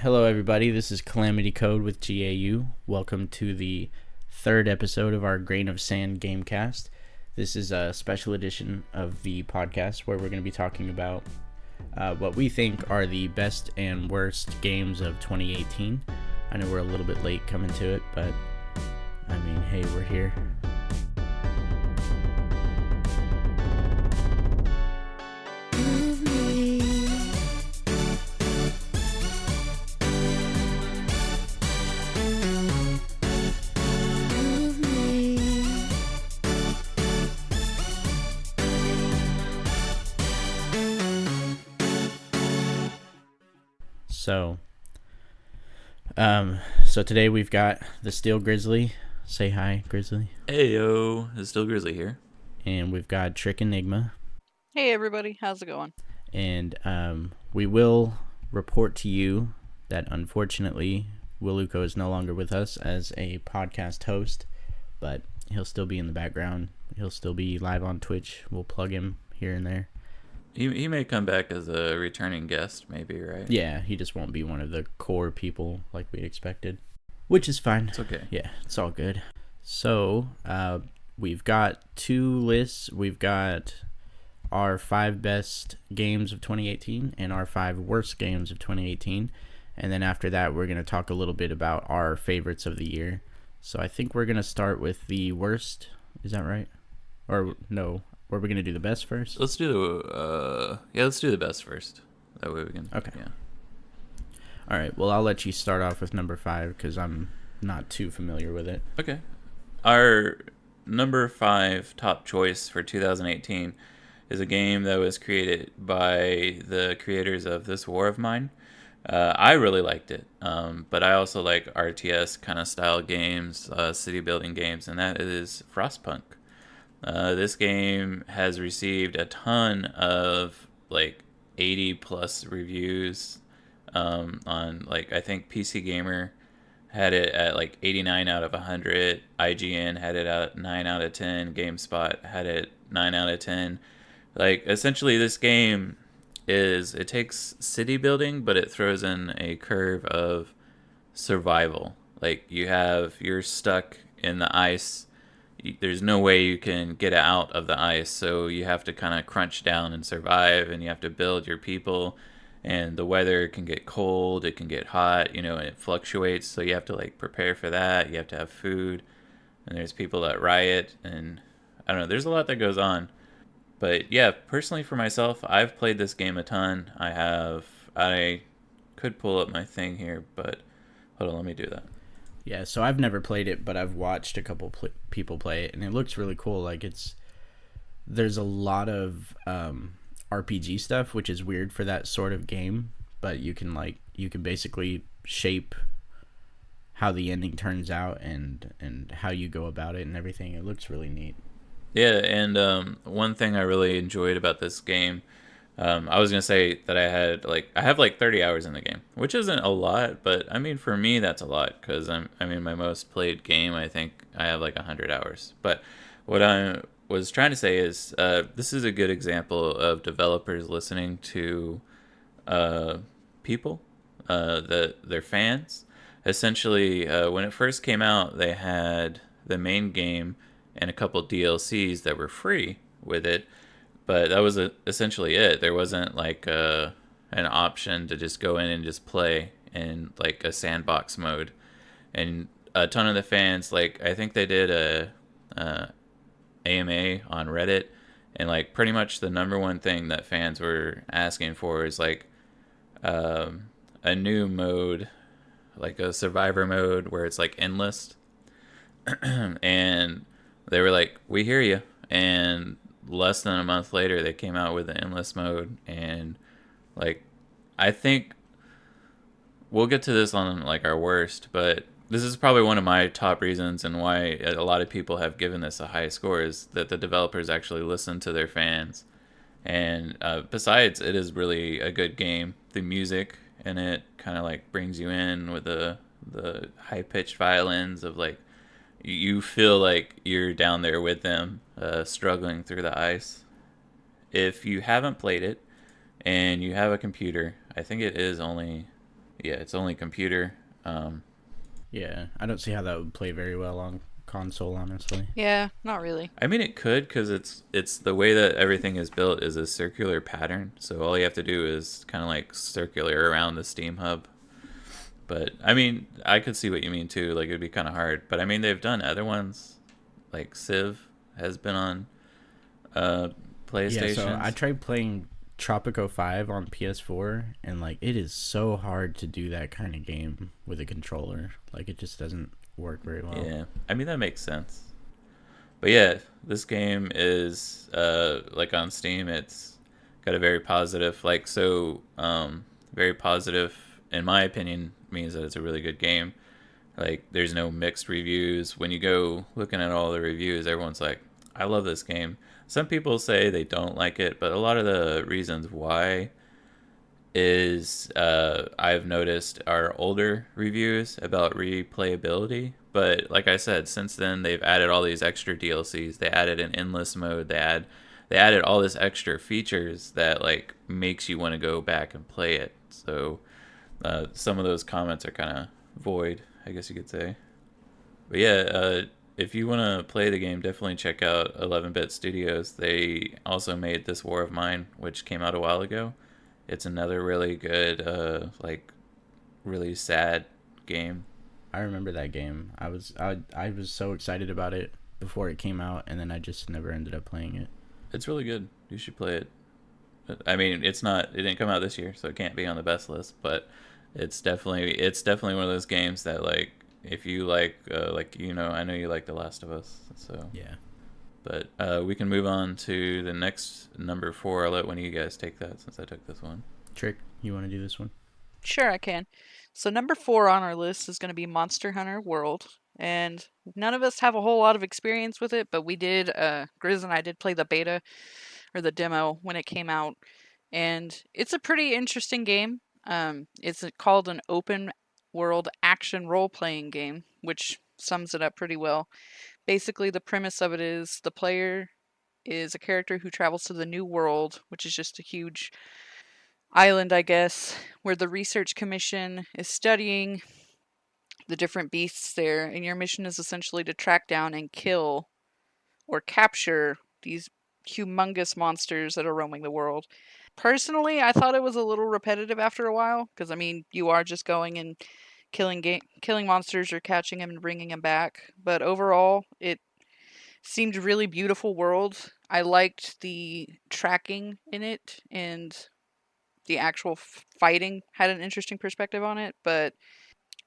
Hello, everybody. This is Calamity Code with GAU. Welcome to the third episode of our Grain of Sand Gamecast. This is a special edition of the podcast where we're going to be talking about what we think are the best and worst games of 2018. I know we're a little bit late coming to it, but I mean, hey, we're here. So today we've got the Steel Grizzly. Say hi, Grizzly. Hey yo, it's still Grizzly here. And we've got Trickenigma. Hey everybody, how's it going? And we will report to you that unfortunately Willuko is no longer with us as a podcast host, but he'll still be in the background. He'll still be live on Twitch. We'll plug him here and there. He may come back as a returning guest, maybe, right? Yeah, he just won't be one of the core people like we expected, which is fine. It's okay. Yeah, it's all good. So we've got two lists. We've got our 5 best games of 2018 and our 5 worst games of 2018. And then after that, we're going to talk a little bit about our favorites of the year. So I think we're going to start with the worst. Is that right? Or no, were we going to do the best first? Let's do the best first. That way we can. Okay. Yeah. All right. Well, I'll let you start off with number 5 because I'm not too familiar with it. Okay. Our number 5 top choice for 2018 is a game that was created by the creators of This War of Mine. I really liked it, but I also like RTS kind of style games, city building games, and that is Frostpunk. This game has received a ton of 80 plus reviews on I think PC Gamer had it at 89 out of 100, IGN had it at 9 out of 10, GameSpot had it 9 out of 10. Essentially this game it takes city building, but it throws in a curve of survival. You're stuck in the ice. There's no way you can get out of the ice, so you have to kind of crunch down and survive, and you have to build your people, and the weather can get cold, it can get hot, and it fluctuates, so you have to prepare for that. You have to have food, and there's people that riot, and I don't know, there's a lot that goes on. But yeah, personally for myself, I've played this game a ton. I could pull up my thing here, but hold on, let me do that. Yeah, so I've never played it, but I've watched a couple people play it, and it looks really cool. There's a lot of RPG stuff, which is weird for that sort of game, but you can basically shape how the ending turns out and how you go about it and everything. It looks really neat. Yeah, and one thing I really enjoyed about this game, I was gonna say that I have 30 hours in the game, which isn't a lot, but I mean for me that's a lot because my most played game, I think I have 100 hours. But what I was trying to say is this is a good example of developers listening to people, their fans. Essentially, when it first came out, they had the main game and a couple DLCs that were free with it, but that was essentially it. There wasn't an option to just go in and just play in a sandbox mode. And a ton of the fans, I think they did a AMA on Reddit, and pretty much the number one thing that fans were asking for is a new mode, a survivor mode where it's endless. And they were like, we hear you. And less than a month later, they came out with the endless mode. And I think we'll get to this on our worst, but this is probably one of my top reasons and why a lot of people have given this a high score is that the developers actually listen to their fans. And besides, it is really a good game. The music in it kind of brings you in with the high-pitched violins of you feel like you're down there with them, struggling through the ice. If you haven't played it and you have a computer, I think it is only Yeah, it's only computer. Yeah, I don't see how that would play very well on console, honestly. Yeah, not really. I mean, it could because it's the way that everything is built is a circular pattern. So all you have to do is kind of like circular around the Steam hub. But I mean, I could see what you mean too. Like it'd be kind of hard. But I mean, they've done other ones, like Civ has been on uh, Yeah, so I PlayStations. tried playing Tropico 5 on PS4, and like it is so hard to do that kind of game with a controller. Like it just doesn't work very well. Yeah, I mean that makes sense. But yeah, this game is like on Steam. It's got a very positive, very positive. In my opinion, means that it's a really good game. Like, there's no mixed reviews. When you go looking at all the reviews, everyone's like, "I love this game." Some people say they don't like it, but a lot of the reasons why is I've noticed are older reviews about replayability. But like I said, since then they've added all these extra DLCs. They added an endless mode. They added all this extra features that like makes you want to go back and play it. So some of those comments are kind of void, I guess you could say. But yeah, if you want to play the game, definitely check out 11-Bit Studios. They also made This War of Mine, which came out a while ago. It's another really good, really sad game. I remember that game. I was so excited about it before it came out, and then I just never ended up playing it. It's really good. You should play it. I mean, it didn't come out this year, so it can't be on the best list. But it's definitely one of those games that like if you I know you like The Last of Us, so Yeah. but we can move on to the next number 4. I'll let one of you guys take that since I took this one. Trick, you want to do this one? Sure, I can. So number 4 on our list is going to be Monster Hunter World, and none of us have a whole lot of experience with it, but we did. Grizz and I did play the beta or the demo when it came out, and it's a pretty interesting game. It's called an open world action role playing game, which sums it up pretty well. Basically, the premise of it is the player is a character who travels to the new world, which is just a huge island, I guess, where the research commission is studying the different beasts there, and your mission is essentially to track down and kill or capture these humongous monsters that are roaming the world. Personally, I thought it was a little repetitive after a while because I mean, you are just going and killing monsters or catching them and bringing them back. But overall, it seemed really beautiful world. I liked the tracking in it, and the actual fighting had an interesting perspective on it, but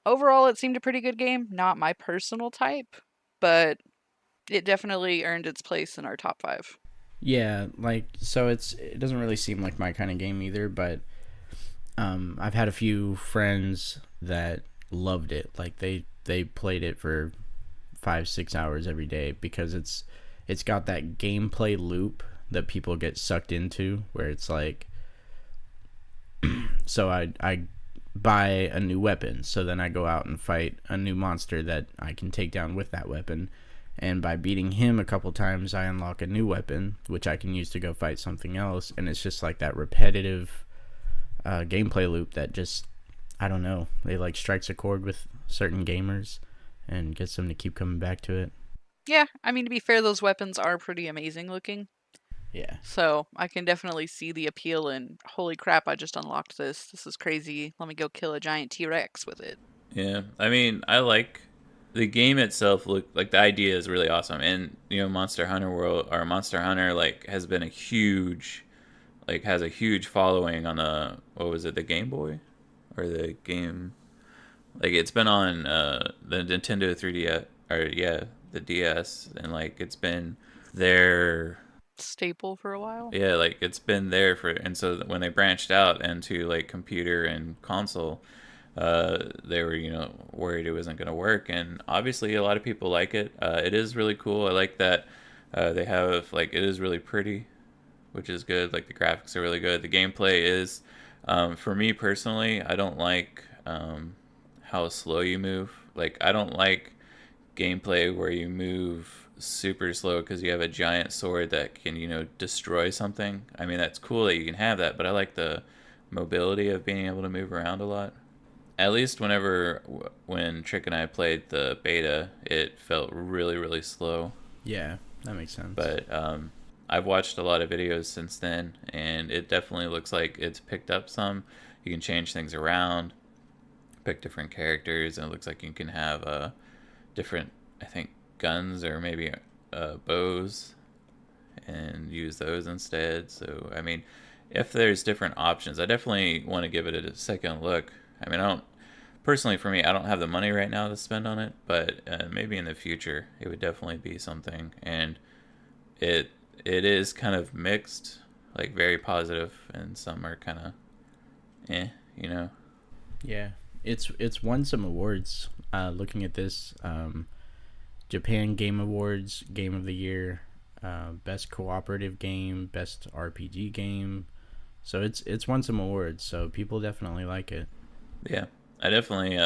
overall it seemed a pretty good game. Not my personal type, but it definitely earned its place in our top 5. Yeah, like so it doesn't really seem like my kind of game either, but I've had a few friends that loved it. Like they played it for 5-6 hours every day because it's got that gameplay loop that people get sucked into where it's like so I buy a new weapon, so then I go out and fight a new monster that I can take down with that weapon, and by beating him a couple times I unlock a new weapon which I can use to go fight something else, and it's just like that repetitive gameplay loop that just, I don't know, it like strikes a chord with certain gamers and gets them to keep coming back to it. Yeah, I mean, to be fair, those weapons are pretty amazing looking. Yeah. So I can definitely see the appeal in, holy crap, I just unlocked this. This is crazy. Let me go kill a giant T-Rex with it. Yeah, I mean, I like the game itself. Look, like the idea is really awesome, and Monster Hunter World or Monster Hunter like has been a huge, like has a huge following on the what was it, the Game Boy, or the game, like it's been on the Nintendo 3DS or yeah the DS, and like it's been there. Staple for a while. Yeah, like it's been there for, and so when they branched out into like computer and console, they were worried it wasn't going to work, and obviously a lot of people like it. It is really cool. I like that they have like it is really pretty, which is good. Like the graphics are really good. The gameplay is, for me personally, I don't like how slow you move. Like I don't like gameplay where you move super slow because you have a giant sword that can destroy something. I mean that's cool that you can have that, but I like the mobility of being able to move around a lot. at least when Trick and I played the beta, it felt really really slow. Yeah, that makes sense. But I've watched a lot of videos since then, and it definitely looks like it's picked up some. You can change things around, pick different characters, and it looks like you can have different, I think, guns or maybe bows, and use those instead. So, I mean, if there's different options, I definitely want to give it a second look. I mean, I don't personally, for me, I don't have the money right now to spend on it, but maybe in the future it would definitely be something. And it it is kind of mixed, like very positive, and some are kind of eh, you know. Yeah, it's won some awards. Looking at this, Japan Game Awards, Game of the Year, Best Cooperative Game, Best RPG Game. So it's won some awards. So people definitely like it. Yeah, I definitely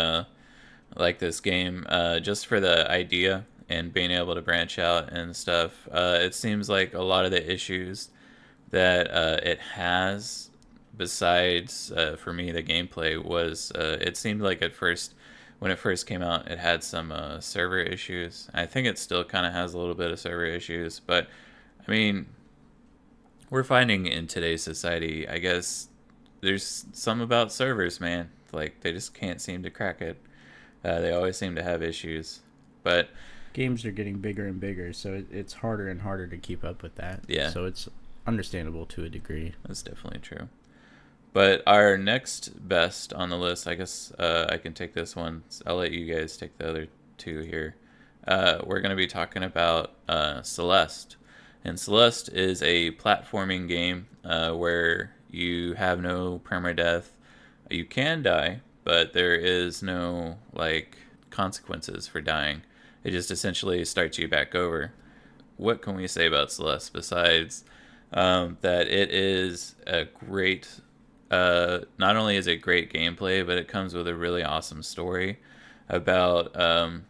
like this game just for the idea and being able to branch out and stuff. It seems like a lot of the issues that it has, besides for me the gameplay, was it seemed like at first when it first came out it had some server issues. I think it still kind of has a little bit of server issues, but I mean, we're finding in today's society, I guess, there's some about servers, man. Like they just can't seem to crack it. They always seem to have issues, but Games are getting bigger and bigger, so it's harder and harder to keep up with that. yeah, So it's understandable to a degree. that's definitely true. But our next best on the list, I guess I can take this one. I'll let you guys take the other two here. We're going to be talking about Celeste. And Celeste is a platforming game where you have no permadeath. You can die, but there is no like consequences for dying. It just essentially starts you back over. What can we say about Celeste besides that it is a great not only is it great gameplay, but it comes with a really awesome story about kind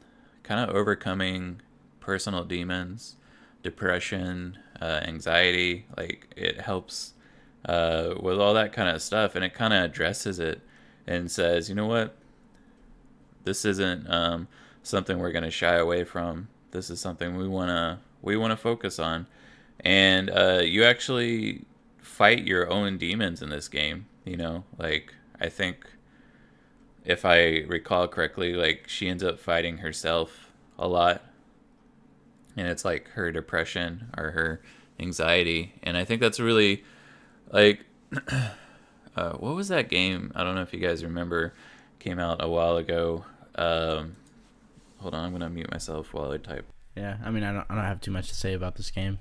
of overcoming personal demons, depression, anxiety. Like it helps with all that kind of stuff, and it kind of addresses it and says, you know what, this isn't something we're going to shy away from. This is something we want to focus on, and you actually fight your own demons in this game. You know, like I think if I recall correctly, like she ends up fighting herself a lot, and it's like her depression or her anxiety, and I think that's really like what was that game? I don't know if you guys remember. Came out a while ago. Hold on, I'm gonna mute myself while I type. Yeah, I mean, I don't have too much to say about this game.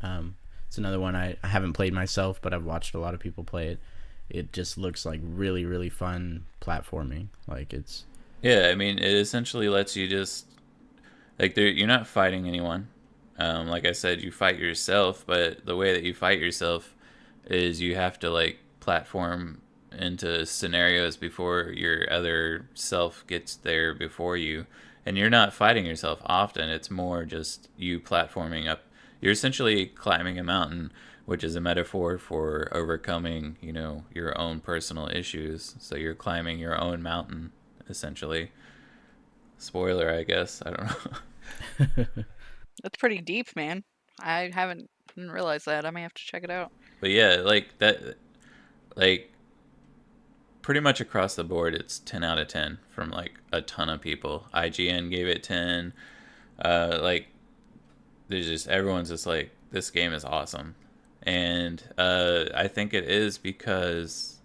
It's another one I haven't played myself, but I've watched a lot of people play it. It just looks like really, really fun platforming. Like it's Yeah, I mean, it essentially lets you just like you're not fighting anyone. Like I said, you fight yourself, but the way that you fight yourself is you have to like platform into scenarios before your other self gets there before you. And you're not fighting yourself often. It's more just you platforming up. You're essentially climbing a mountain, which is a metaphor for overcoming, you know, your own personal issues. So you're climbing your own mountain, essentially. Spoiler, I guess. I don't know. That's pretty deep, man. I didn't realize that. I may have to check it out. But yeah, like that, like pretty much across the board, it's 10 out of 10 from like a ton of people. IGN gave it 10. Like, there's just everyone's just like, this game is awesome, and I think it is because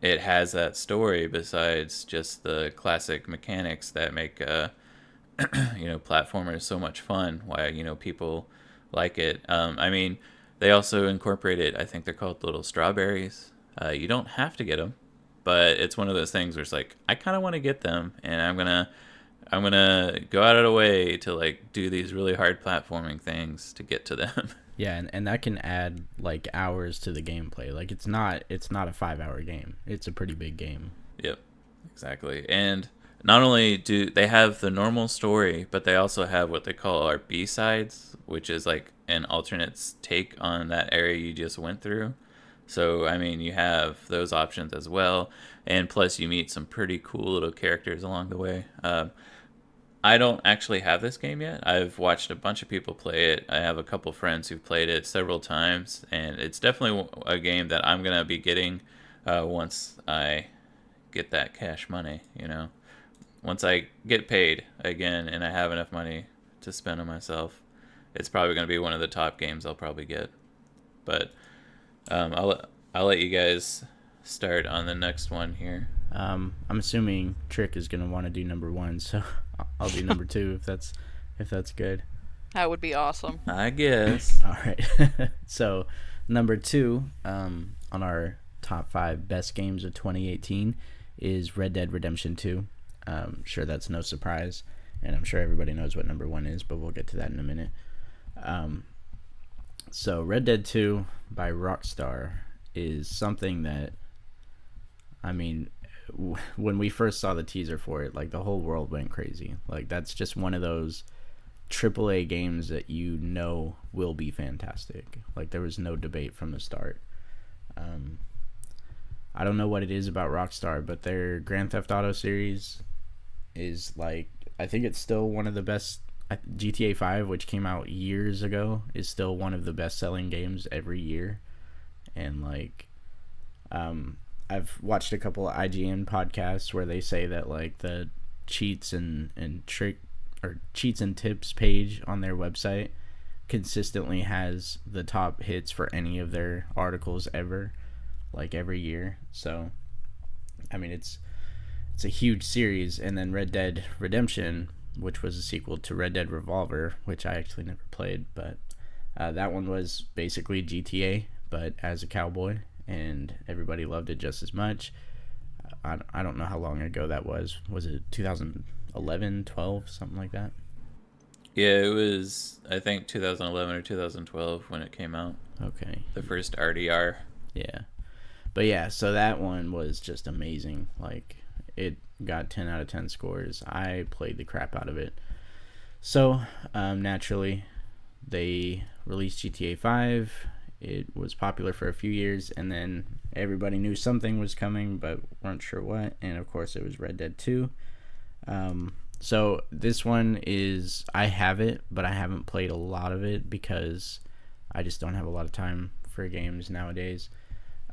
it has that story besides just the classic mechanics that make you know, platformers so much fun. Why, you know, people like it. I mean, they also incorporated, I think they're called little strawberries. You don't have to get them, but it's one of those things where it's like, I kind of want to get them, and I'm gonna go out of the way to like do these really hard platforming things to get to them. yeah, and that can add like hours to the gameplay. Like it's not a 5-hour game. It's a pretty big game. Yep, exactly. And not only do they have the normal story, but they also have what they call our B-sides, which is like an alternate take on that area you just went through. So, I mean, you have those options as well. And plus, you meet some pretty cool little characters along the way. I don't actually have this game yet. I've watched a bunch of people play it. I have a couple friends who've played it several times, and it's definitely a game that I'm gonna be getting once I get that cash money. Once I get paid again and I have enough money to spend on myself, it's probably gonna be one of the top games I'll probably get. But I'll let you guys start on the next one here. I'm assuming Trick is gonna want to do number one, so I'll do number two if that's good. That would be awesome. I guess. All right. So number two on our top 5 best games of 2018 is Red Dead Redemption 2. Sure, that's no surprise, and I'm sure everybody knows what number one is, but we'll get to that in a minute. So Red Dead 2 by Rockstar is something that, I mean, when we first saw the teaser for it, like the whole world went crazy. Like that's just one of those AAA games that you know will be fantastic. Like there was no debate from the start. I don't know what it is about Rockstar, but their Grand Theft Auto series is like, I think it's still one of the best. GTA 5, which came out years ago, is still one of the best selling games every year. And like, I've watched a couple of IGN podcasts where they say that like the cheats and cheats and tips page on their website consistently has the top hits for any of their articles ever, like every year. So I mean, it's a huge series. And then Red Dead Redemption, which was a sequel to Red Dead Revolver, which I actually never played, but that one was basically GTA but as a cowboy, and everybody loved it just as much. I don't know how long ago that was. Was it 2011, 12, something like that? Yeah, it was, I think, 2011 or 2012 when it came out. Okay. The first RDR. Yeah. But yeah, so that one was just amazing. Like, it got 10 out of 10 scores. I played the crap out of it. So, naturally, they released GTA 5. It was popular for a few years, and then everybody knew something was coming, but weren't sure what. And of course, it was Red Dead 2. So this one is, I have it, but I haven't played a lot of it because I just don't have a lot of time for games nowadays.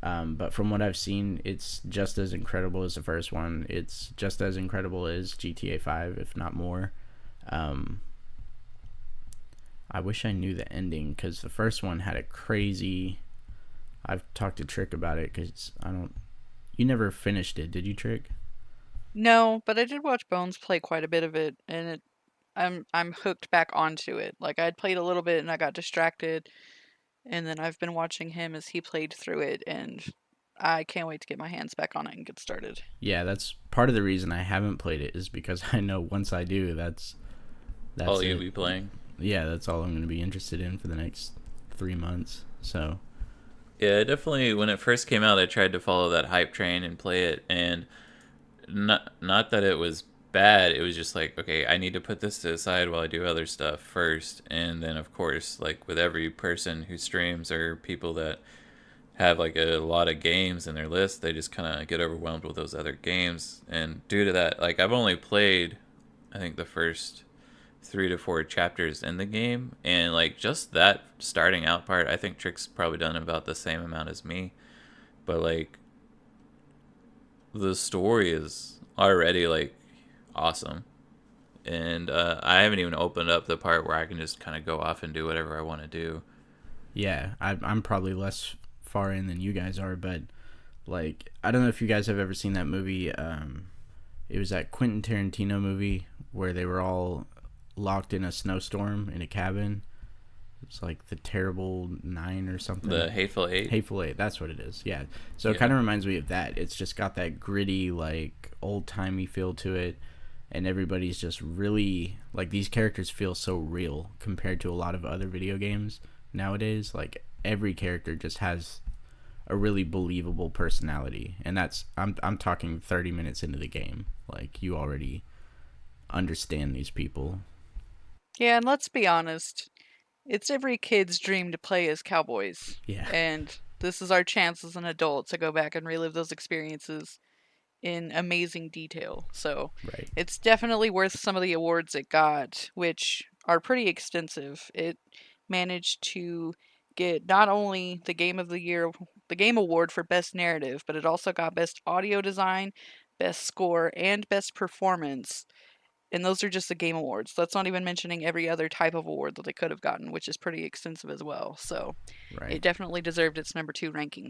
But from what I've seen, it's just as incredible as the first one. It's just as incredible as GTA 5, if not more. I wish I knew the ending, because the first one had a crazy... I've talked to Trick about it, because You never finished it, did you, Trick? No, but I did watch Bones play quite a bit of it, and I'm hooked back onto it. Like I'd played a little bit and I got distracted, and then I've been watching him as he played through it, and I can't wait to get my hands back on it and get started. Yeah, that's part of the reason I haven't played it, is because I know once I do, that's all it. you'll be playing. Yeah, that's all I'm going to be interested in for the next 3 months. So yeah, definitely. When it first came out, I tried to follow that hype train and play it, and not that it was bad. It was just like, okay, I need to put this to the side while I do other stuff first. And then, of course, like with every person who streams or people that have like a lot of games in their list, they just kind of get overwhelmed with those other games. And due to that, like I've only played, I think, the first 3 to 4 chapters in the game, and like just that starting out part, I think Trick's probably done about the same amount as me. But like the story is already like awesome, and I haven't even opened up the part where I can just kind of go off and do whatever I want to do. yeah, I'm probably less far in than you guys are, but like, I don't know if you guys have ever seen that movie. It was that Quentin Tarantino movie where they were all locked in a snowstorm in a cabin. It's like The Terrible 9 or something. The Hateful Eight. Hateful Eight, that's what it is. Yeah. So Yeah. it kind of reminds me of that. It's just got that gritty, like, old-timey feel to it. And everybody's just really... Like, these characters feel so real compared to a lot of other video games nowadays. Like, every character just has a really believable personality. And that's... I'm talking 30 minutes into the game. Like, you already understand these people. Yeah, and let's be honest, it's every kid's dream to play as cowboys. Yeah. And this is our chance as an adult to go back and relive those experiences in amazing detail. So Right. it's definitely worth some of the awards it got, which are pretty extensive. It managed to get not only the Game of the Year, the Game Award for Best Narrative, but it also got Best Audio Design, Best Score, and Best Performance. And those are just the Game Awards. That's not even mentioning every other type of award that they could have gotten, which is pretty extensive as well. So it Right. definitely deserved its number 2 ranking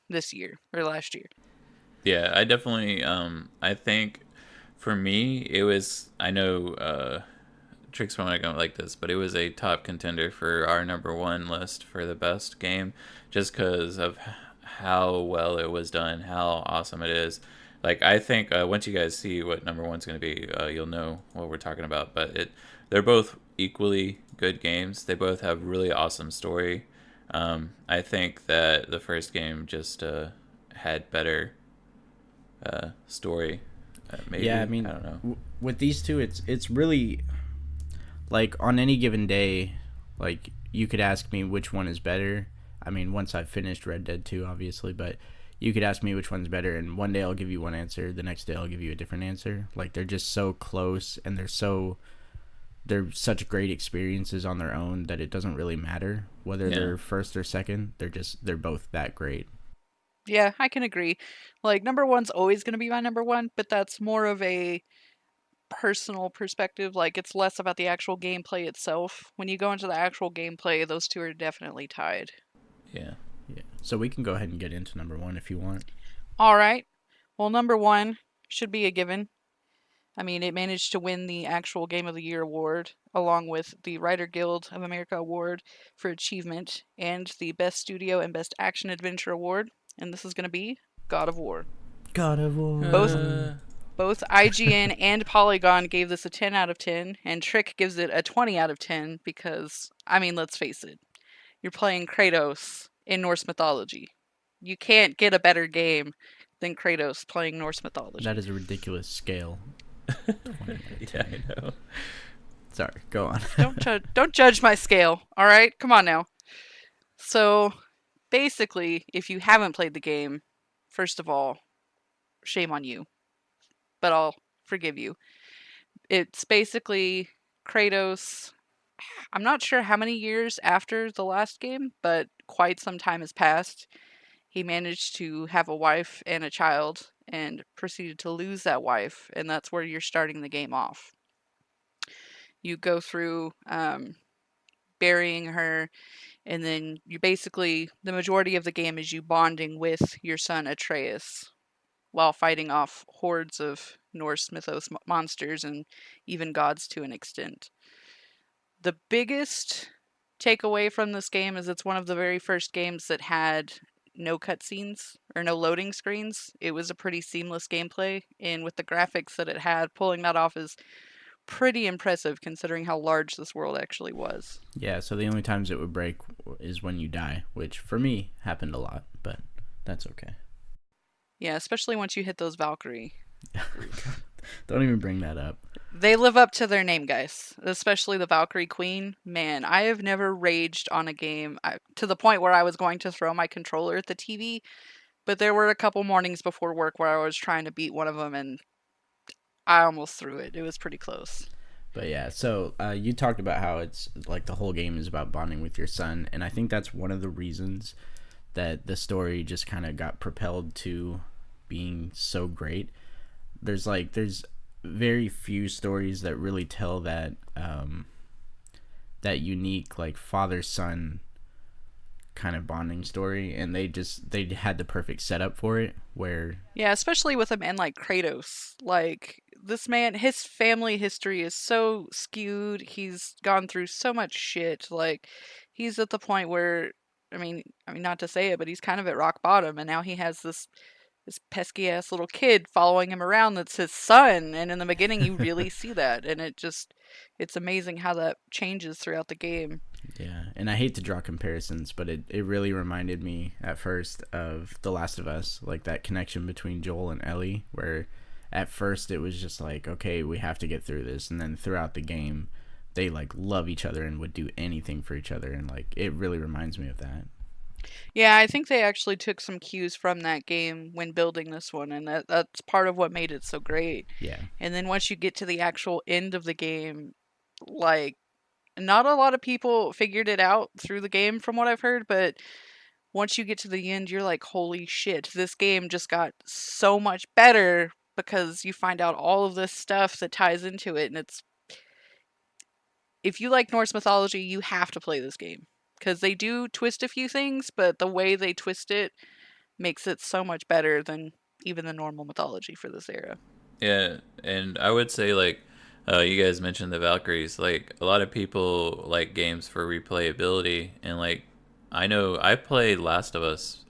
this year or last year. Yeah, I definitely. I think for me, it was. I know Tricks might not like this, but it was a top contender for our number one list for the best game, just because of how well it was done, how awesome it is. Like I think once you guys see what number one's going to be, you'll know what we're talking about. But they're both equally good games. They both have really awesome story. I think that the first game just had better story. Maybe Yeah, I I mean, don't know. with these two, it's really like on any given day, like you could ask me which one is better. I mean, once I've finished Red Dead 2, obviously, but you could ask me which one's better, and one day I'll give you one answer, the next day I'll give you a different answer. Like they're just so close, and they're such great experiences on their own that it doesn't really matter whether Yeah. they're first or second. They're both that great. Yeah, I can agree. Like, number one's always going to be my number one, but that's more of a personal perspective. Like, it's less about the actual gameplay itself. When you go into the actual gameplay, those two are definitely tied. Yeah. Yeah. So we can go ahead and get into number one if you want. All right. Well, number one should be a given. I mean, it managed to win the actual Game of the Year award, along with the Writer Guild of America award for achievement, and the Best Studio and Best Action Adventure award. And this is going to be God of War. God of War. Both Both IGN and Polygon gave this a 10 out of 10, and Trick gives it a 20 out of 10 because, I mean, let's face it, you're playing Kratos in Norse mythology. You can't get a better game than Kratos playing Norse mythology. That is a ridiculous scale. 20 out of Yeah, 10. I know. Sorry, go on. Don't judge my scale, all right? Come on now. So, basically, if you haven't played the game, first of all, shame on you. But I'll forgive you. It's basically Kratos. I'm not sure how many years after the last game, but quite some time has passed. He managed to have a wife and a child and proceeded to lose that wife, and that's where you're starting the game off. You go through burying her, and then you basically, the majority of the game is you bonding with your son Atreus while fighting off hordes of Norse mythos monsters and even gods to an extent. The biggest takeaway from this game is it's one of the very first games that had no cutscenes or no loading screens. It was a pretty seamless gameplay, and with the graphics that it had, pulling that off is pretty impressive considering how large this world actually was. Yeah, so the only times it would break is when you die, which for me happened a lot, but that's okay. Yeah, especially once you hit those Valkyrie. Don't even bring that up. They live up to their name, guys. Especially the Valkyrie Queen. Man, I have never raged on a game to the point where I was going to throw my controller at the TV. But there were a couple mornings before work where I was trying to beat one of them, and I almost threw it. It was pretty close. But yeah, so you talked about how it's like the whole game is about bonding with your son, and I think that's one of the reasons that the story just kind of got propelled to being so great. There's very few stories that really tell that that unique like father son kind of bonding story, and they had the perfect setup for it. Where Yeah, especially with a man like Kratos. Like, this man, his family history is so skewed. He's gone through so much shit. Like, he's at the point where, I mean, not to say it, but he's kind of at rock bottom, and now he has this pesky ass little kid following him around that's his son. And in the beginning, you really see that, and it's amazing how that changes throughout the game. yeah, and I hate to draw comparisons, but it really reminded me at first of The Last of Us, like that connection between Joel and Ellie, where at first it was just like, okay, we have to get through this, and then throughout the game they like love each other and would do anything for each other, and like it really reminds me of that. Yeah, I think they actually took some cues from that game when building this one, and that's part of what made it so great. Yeah. And then once you get to the actual end of the game, like, not a lot of people figured it out through the game from what I've heard, but once you get to the end, you're like, holy shit, this game just got so much better because you find out all of this stuff that ties into it. And it's, if you like Norse mythology, you have to play this game because they do twist a few things, but the way they twist it makes it so much better than even the normal mythology for this era. Yeah, and I would say like you guys mentioned the Valkyries. Like a lot of people like games for replayability, and like I know I played Last of Us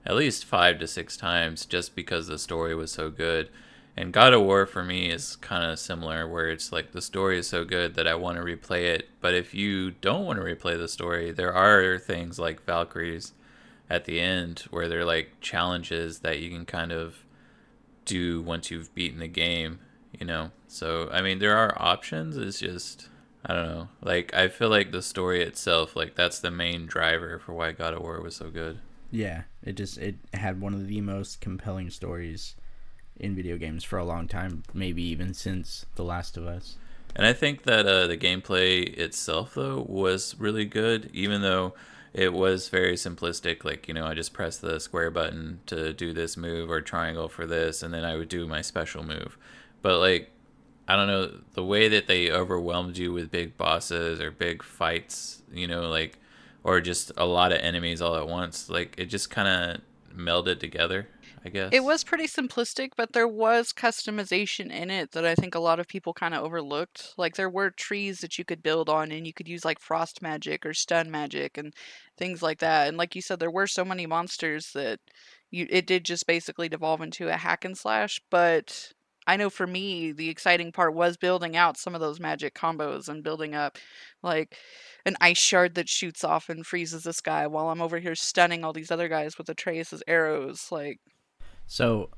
at least 5 to 6 times just because the story was so good. And God of War for me is kind of similar, where it's like the story is so good that I want to replay it. But if you don't want to replay the story, there are things like Valkyries at the end where they're like challenges that you can kind of do once you've beaten the game, you know? So, I mean, there are options. It's just, I don't know. Like, I feel like the story itself, like, that's the main driver for why God of War was so good. Yeah, it had one of the most compelling stories in video games for a long time, maybe even since The Last of Us. And I think that the gameplay itself, though, was really good, even though it was very simplistic. Like, you know, I just press the square button to do this move or triangle for this, and then I would do my special move. But, like, I don't know, the way that they overwhelmed you with big bosses or big fights, you know, like, or just a lot of enemies all at once, like, it just kind of melded together, I It guess. was pretty simplistic, but there was customization in it that I think a lot of people kind of overlooked. Like, there were trees that you could build on, and you could use like frost magic or stun magic and things like that. And like you said, there were so many monsters that it did just basically devolve into a hack and slash. But I know for me, the exciting part was building out some of those magic combos and building up like an ice shard that shoots off and freezes the sky while I'm over here stunning all these other guys with Atreus' arrows. Like, So,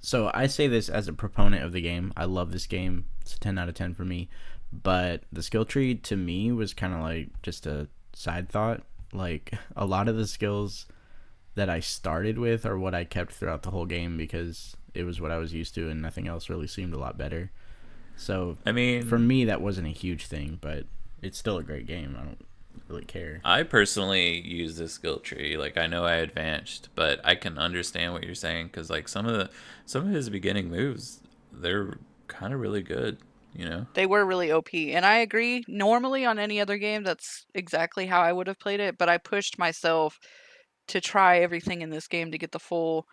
so I say this as a proponent of the game. I love this game. It's a 10 out of 10 for me. But the skill tree to me was kind of like just a side thought. Like a lot of the skills that I started with are what I kept throughout the whole game because it was what I was used to and nothing else really seemed a lot better. So I for mean, me that wasn't a huge thing, but it's still a great game. I don't really care. I personally use the skill tree. Like I know I advanced, but I can understand what you're saying because like some of his beginning moves, they're kind of really good. You know. they were really OP. And I agree, normally on any other game, that's exactly how I would have played it, but I pushed myself to try everything in this game to get the full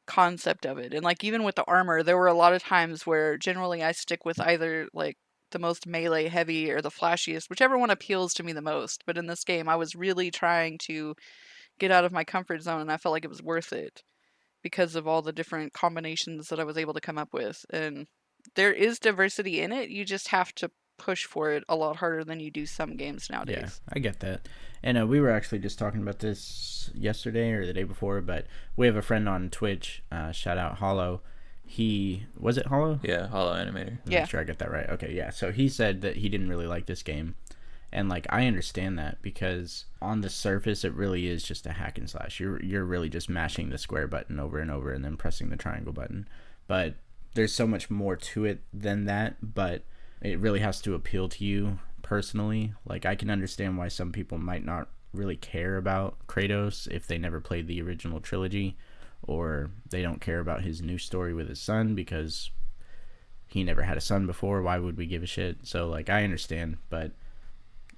concept of it. And like even with the armor, there were a lot of times where generally I stick with either like the most melee heavy or the flashiest, whichever one appeals to me the most. But in this game, I was really trying to get out of my comfort zone and I felt like it was worth it because of all the different combinations that I was able to come up with. And there is diversity in it. You just have to push for it a lot harder than you do some games Yeah, nowadays. I get that. And we were actually just talking about this yesterday or the day before, but we have a friend on Twitch, shout out Hollow. He, was it Hollow? Yeah, Hollow Animator. Make Yeah. sure I get that right. Okay, yeah. So he said that he didn't really like this game. And like I understand that because on the surface it really is just a hack and slash. You're really just mashing the square button over and over and then pressing the triangle button. But there's so much more to it than that, but it really has to appeal to you personally. Like I can understand why some people might not really care about Kratos if they never played the original trilogy or they don't care about his new story with his son because he never had a son before. Why would we give a shit? So like I understand, but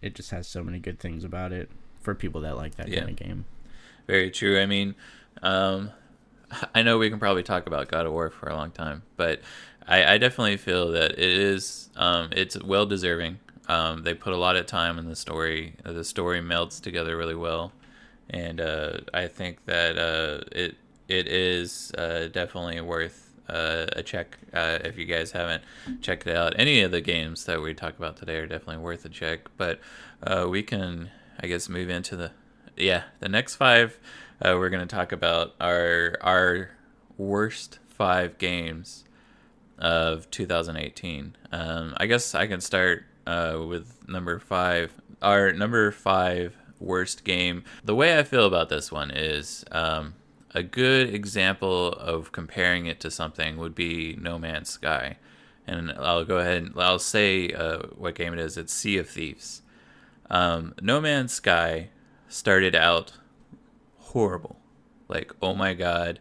it just has so many good things about it for people that like that Yeah, kind of game. very true. I mean, um, I know we can probably talk about God of War for a long time, but I definitely feel that it is it's well deserving. They put a lot of time in the story. The story melds together really well, and I think that it is definitely worth a check if you guys haven't checked it out. Any of the games that we talk about today are definitely worth a check. But we can, I guess, move into the next five. We're gonna talk about our worst 5 games of 2018. I guess I can start with number 5. Our number 5 worst game. The way I feel about this one is a good example of comparing it to something would be No Man's Sky. And I'll go ahead and I'll say what game it is. It's Sea of Thieves. No Man's Sky started out horrible. Like, oh my god,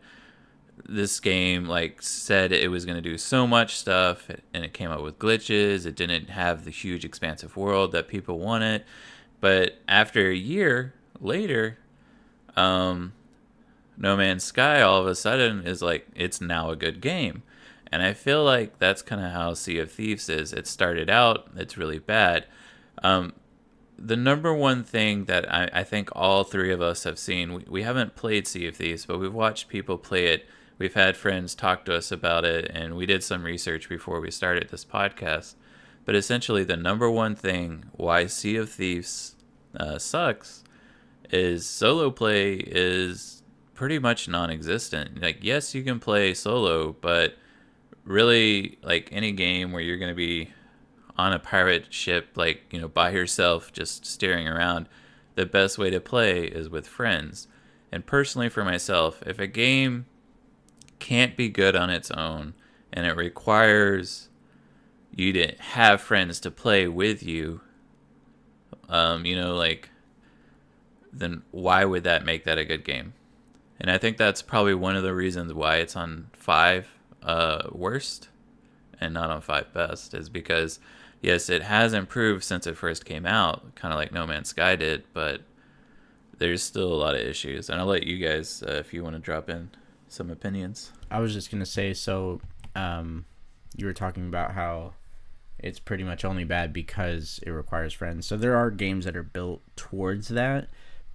this game like said it was going to do so much stuff, and it came up with glitches. It didn't have the huge expansive world that people wanted. But after a year later, um, No Man's Sky all of a sudden is like, it's now a good game. And I feel like that's kind of how Sea of Thieves is. It started out, it's really bad. Um, the number one thing that I think all three of us have seen, we haven't played Sea of Thieves, but we've watched people play it. We've had friends talk to us about it, and we did some research before we started this podcast. But essentially, the number one thing why Sea of Thieves sucks is solo play is pretty much non-existent. Like, yes, you can play solo, but really, like any game where you're going to be on a pirate ship, like, you know, by yourself, just steering around, the best way to play is with friends. And personally, for myself, if a game can't be good on its own and it requires you to have friends to play with you, you know, like, then why would that make that a good game? And I think that's probably one of the reasons why it's on 5 worst and not on 5 best, is because yes, it has improved since it first came out, kind of like No Man's Sky did, but there's still a lot of issues. And I'll let you guys, if you want to drop in some opinions. I was just going to say, so you were talking about how it's pretty much only bad because it requires friends. So there are games that are built towards that,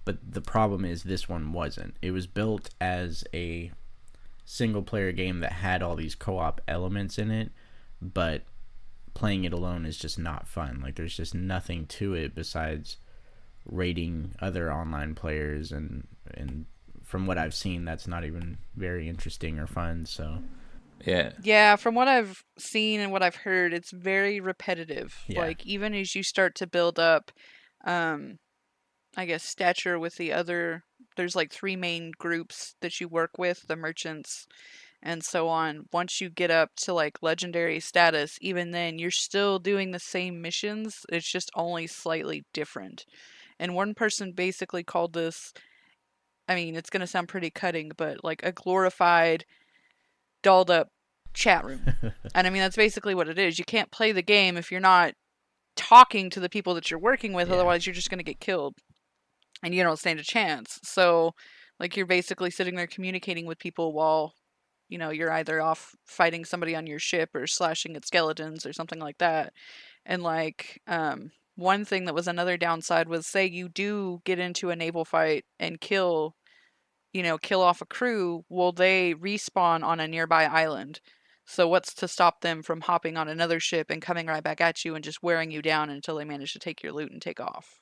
but the problem is this one wasn't. It was built as a single-player game that had all these co-op elements in it, but playing it alone is just not fun. Like, there's just nothing to it besides raiding other online players, and from what I've seen, that's not even very interesting or fun. So yeah, from what I've seen and what I've heard, it's very repetitive. Yeah. Like, even as you start to build up I guess stature with the other, there's like 3 main groups that you work with, the merchants and so on. Once you get up to like legendary status, even then you're still doing the same missions. It's just only slightly different. And one person basically called this, I mean, it's going to sound pretty cutting, but like a glorified, dolled up chat room. And I mean, that's basically what it is. You can't play the game if you're not talking to the people that you're working with, Yeah. otherwise you're just going to get killed and you don't stand a chance. So, like, you're basically sitting there communicating with people while, you know, you're either off fighting somebody on your ship or slashing at skeletons or something like that. And like, one thing that was another downside was, say you do get into a naval fight and kill, you know, kill off a crew, well, they respawn on a nearby island. So what's to stop them from hopping on another ship and coming right back at you and just wearing you down until they manage to take your loot and take off?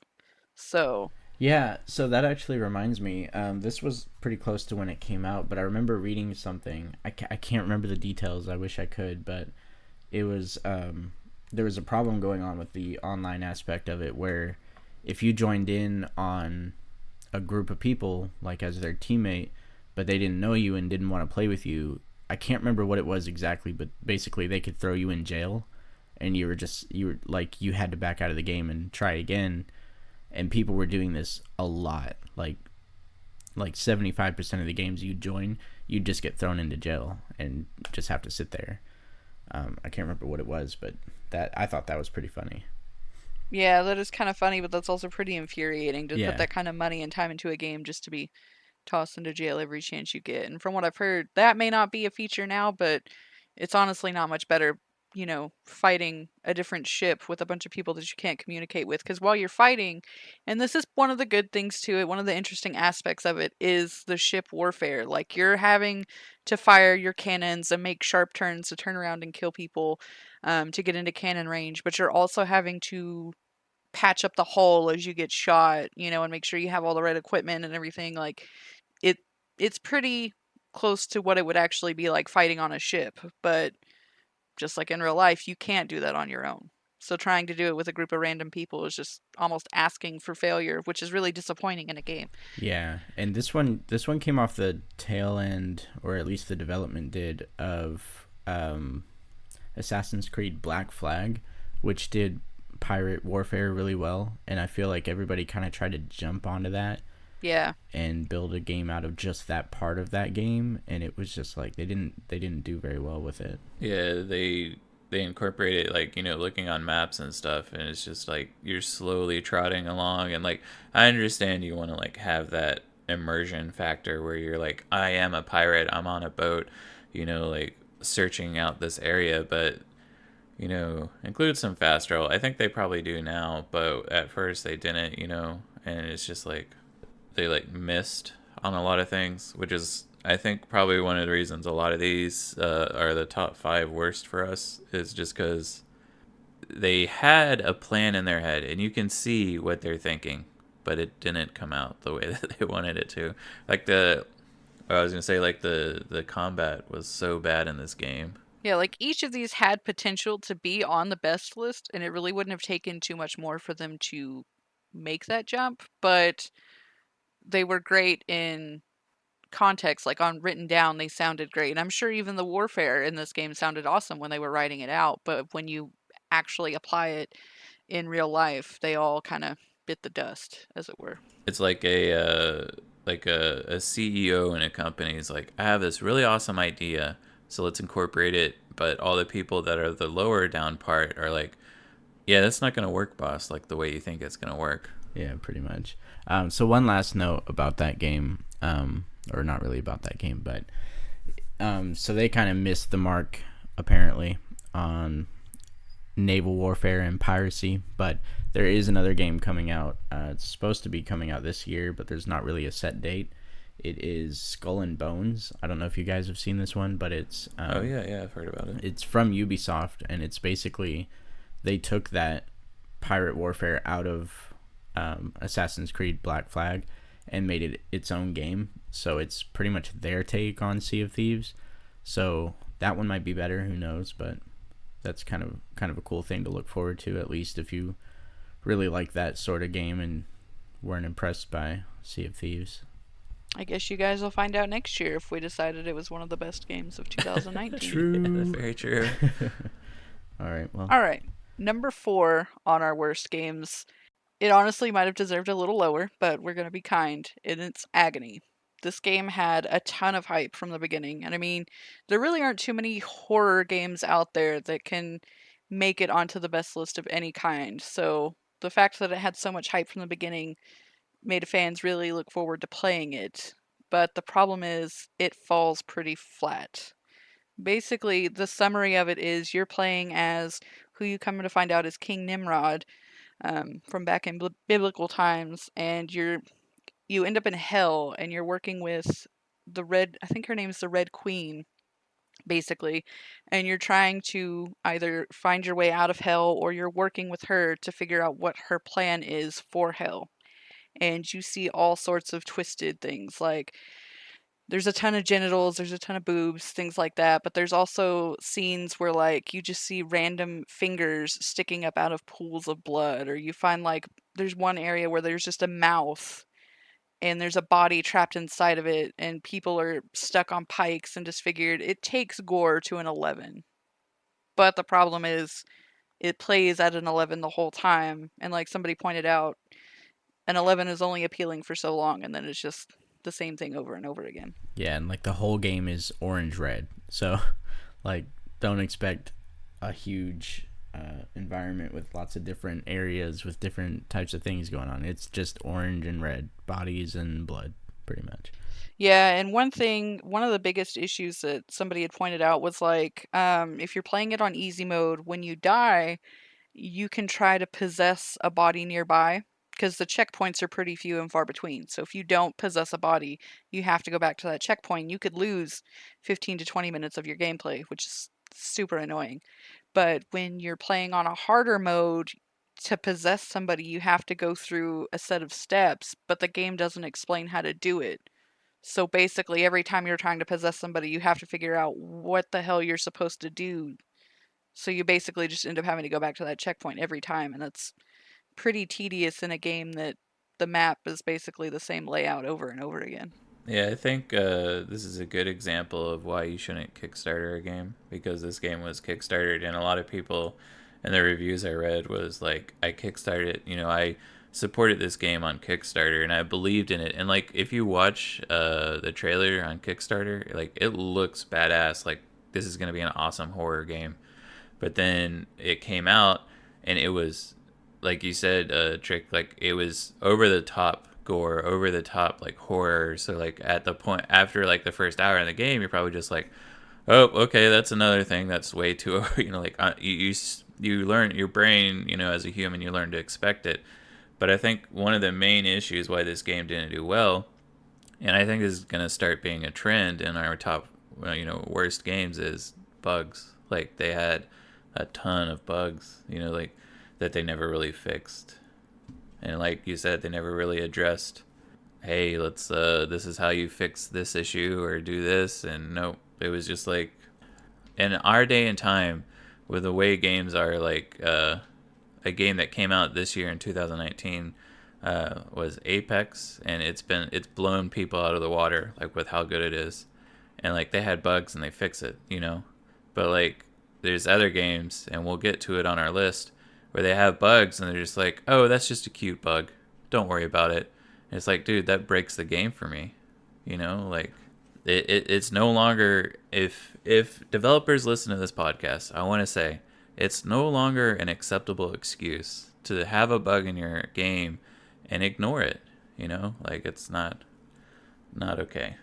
So Yeah, so that actually reminds me. This was pretty close to when it came out, but I remember reading something. I can't remember the details. I wish I could, but it was there was a problem going on with the online aspect of it, where if you joined in on a group of people, like as their teammate, but they didn't know you and didn't want to play with you, I can't remember what it was exactly, but basically they could throw you in jail, and you were like, you had to back out of the game and try again. And people were doing this a lot. Like 75% of the games you join, you just get thrown into jail and just have to sit there. I can't remember what it was, but I thought that was pretty funny. yeah, that is kind of funny, but that's also pretty infuriating to put Yeah. that kind of money and time into a game just to be tossed into jail every chance you get. And from what I've heard, that may not be a feature now, but it's honestly not much better, you know, fighting a different ship with a bunch of people that you can't communicate with. Because while you're fighting, and this is one of the good things to it, one of the interesting aspects of it is the ship warfare. Like, you're having to fire your cannons and make sharp turns to turn around and kill people to get into cannon range, but you're also having to patch up the hull as you get shot, you know, and make sure you have all the right equipment and everything. Like, it it's pretty close to what it would actually be like fighting on a ship, but just like in real life, you can't do that on your own. So trying to do it with a group of random people is just almost asking for failure, which is really disappointing in a game. Yeah, and this one came off the tail end, or at least the development did, of Assassin's Creed Black Flag, which did pirate warfare really well, and I feel like everybody kind of tried to jump onto that Yeah. and build a game out of just that part of that game, and it was just like they didn't do very well with it. Yeah, they incorporate it, like, looking on maps and stuff, and it's just like you're slowly trotting along, and like I understand you want to like have that immersion factor where you're like, I am a pirate, I'm on a boat, like searching out this area, but include some fast travel. I think they probably do now, but at first they didn't, and it's just like they like missed on a lot of things, which is I think probably one of the reasons a lot of these are the top five worst for us is just because they had a plan in their head and you can see what they're thinking, but it didn't come out the way that they wanted it to. Like I was gonna say, like the combat was so bad in this game. Yeah, like each of these had potential to be on the best list, and it really wouldn't have taken too much more for them to make that jump, but they were great in context, like on written down, they sounded great. And I'm sure even the warfare in this game sounded awesome when they were writing it out, but when you actually apply it in real life, they all kind of bit the dust, as it were. It's like a CEO in a company is like, I have this really awesome idea, so let's incorporate it. But all the people that are the lower down part are like, yeah, that's not gonna work, boss. Like the way you think it's gonna work. Yeah, pretty much. So one last note about that game, or not really about that game, but so they kind of missed the mark apparently on naval warfare and piracy, but there is another game coming out. It's supposed to be coming out this year, but there's not really a set date. It is Skull and Bones. I don't know if you guys have seen this one, but it's Oh yeah, I've heard about it. it's from Ubisoft, and it's basically they took that pirate warfare out of Assassin's Creed Black Flag and made it its own game. So it's pretty much their take on Sea of Thieves. So that one might be better. Who knows? But that's kind of a cool thing to look forward to, at least if you really like that sort of game and weren't impressed by Sea of Thieves. I guess you guys will find out next year if we decided it was one of the best games of 2019. True. Yeah, that's very true. All right. Well. All right. Number 4 on our worst games. It honestly might have deserved a little lower, but we're going to be kind, and it's Agony. This game had a ton of hype from the beginning, and I mean, there really aren't too many horror games out there that can make it onto the best list of any kind. So the fact that it had so much hype from the beginning made fans really look forward to playing it. But the problem is, it falls pretty flat. Basically, the summary of it is you're playing as who you come to find out is King Nimrod, from back in biblical times, and you end up in hell, and you're working with the red. I think her name's the Red Queen, basically, and you're trying to either find your way out of hell, or you're working with her to figure out what her plan is for hell. And you see all sorts of twisted things, like there's a ton of genitals, there's a ton of boobs, things like that, but there's also scenes where like you just see random fingers sticking up out of pools of blood, or you find like there's one area where there's just a mouth and there's a body trapped inside of it and people are stuck on pikes and disfigured. It takes gore to an 11. But the problem is it plays at an 11 the whole time, and like somebody pointed out, an 11 is only appealing for so long, and then it's just the same thing over and over again. Yeah, and like the whole game is orange red. So, like, don't expect a huge environment with lots of different areas with different types of things going on. It's just orange and red, bodies and blood, pretty much. Yeah, and one of the biggest issues that somebody had pointed out was like, if you're playing it on easy mode, when you die, you can try to possess a body nearby because the checkpoints are pretty few and far between. So if you don't possess a body, you have to go back to that checkpoint. You could lose 15 to 20 minutes of your gameplay, which is super annoying. But when you're playing on a harder mode, to possess somebody, you have to go through a set of steps, but the game doesn't explain how to do it. So basically, every time you're trying to possess somebody, you have to figure out what the hell you're supposed to do So you basically just end up having to go back to that checkpoint every time, and that's pretty tedious in a game that the map is basically the same layout over and over again. Yeah, I think this is a good example of why you shouldn't Kickstarter a game, because this game was Kickstarted, and a lot of people in the reviews I read was like, I Kickstarted, I supported this game on Kickstarter and I believed in it. And like, if you watch the trailer on Kickstarter, like it looks badass. Like this is gonna be an awesome horror game. But then it came out and it was, like you said, Trick, like it was over the top gore, over the top like horror. So like at the point after like the first hour in the game, you're probably just like, oh, okay, that's another thing that's way too over. Like you learn your brain, as a human, you learn to expect it. But I think one of the main issues why this game didn't do well, and I think this is gonna start being a trend in our top, worst games, is bugs. Like they had a ton of bugs, like that they never really fixed. And like you said, they never really addressed, hey, let's this is how you fix this issue or do this. And nope, it was just like, in our day and time, with the way games are, like a game that came out this year in 2019 was Apex, and it's blown people out of the water, like with how good it is. And like they had bugs and they fix it, but like there's other games, and we'll get to it on our list, where they have bugs and they're just like, oh, that's just a cute bug, don't worry about it. And it's like, dude, that breaks the game for me. Like it's no longer, if developers listen to this podcast, I want to say it's no longer an acceptable excuse to have a bug in your game and ignore it. Like it's not okay.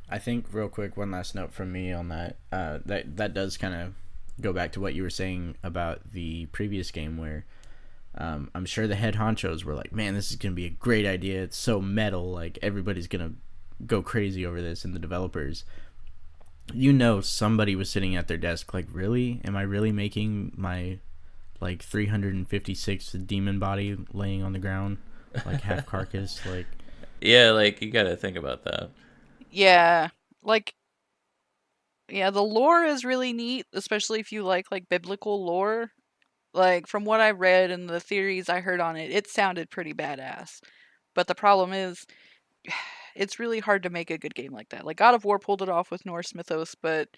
I think real quick, one last note from me on that. That does kind of go back to what you were saying about the previous game, where I'm sure the head honchos were like, man, this is gonna be a great idea. It's so metal, like everybody's gonna go crazy over this, and the developers, somebody was sitting at their desk like, really, am I really making my like 356th demon body laying on the ground like half carcass? Like, yeah, like you gotta think about that. Yeah, like, yeah, the lore is really neat, especially if you like biblical lore. Like from what I read and the theories I heard on it, it sounded pretty badass. But the problem is, it's really hard to make a good game like that. Like God of War pulled it off with Norse mythos, but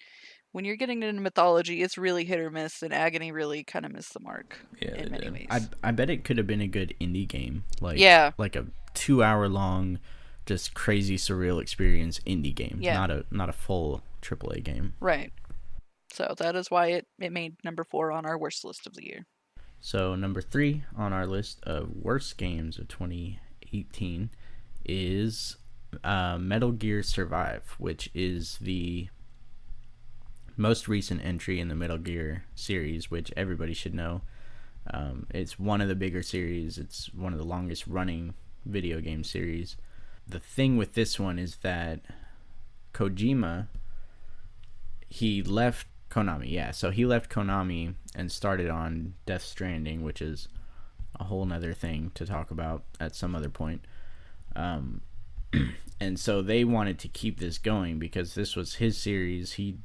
when you're getting into mythology, it's really hit or miss, and Agony really kind of missed the mark in many ways. I bet it could have been a good indie game, like like a 2-hour long, just crazy surreal experience indie game, not a full AAA game. Right. So that is why it made number 4 on our worst list of the year. So number 3 on our list of worst games of 2018 is Metal Gear Survive, which is the most recent entry in the Metal Gear series, which everybody should know. It's one of the bigger series. It's one of the longest running video game series. The thing with this one is that Kojima, he left Konami. Yeah, so he left Konami and started on Death Stranding, which is a whole nother thing to talk about at some other point. And so they wanted to keep this going because this was his series. He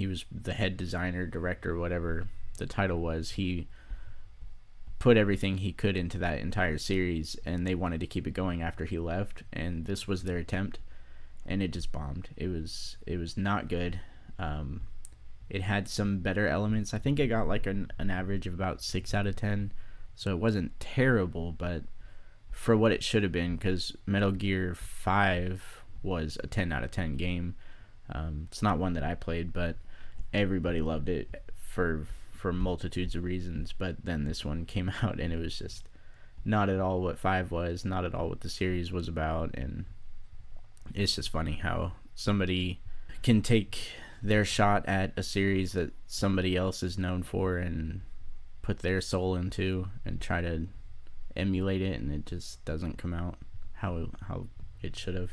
was the head designer, director, whatever the title was. He put everything he could into that entire series, and they wanted to keep it going after he left, and this was their attempt, and it just bombed. It was not good. It had some better elements. I think it got like an average of about 6 out of 10, so it wasn't terrible, but for what it should have been, because Metal Gear 5 was a 10 out of 10 game. It's not one that I played, but everybody loved it for multitudes of reasons. But then this one came out, and it was just not at all what 5 was, not at all what the series was about. And it's just funny how somebody can take their shot at a series that somebody else is known for and put their soul into and try to emulate it, and it just doesn't come out how it should have.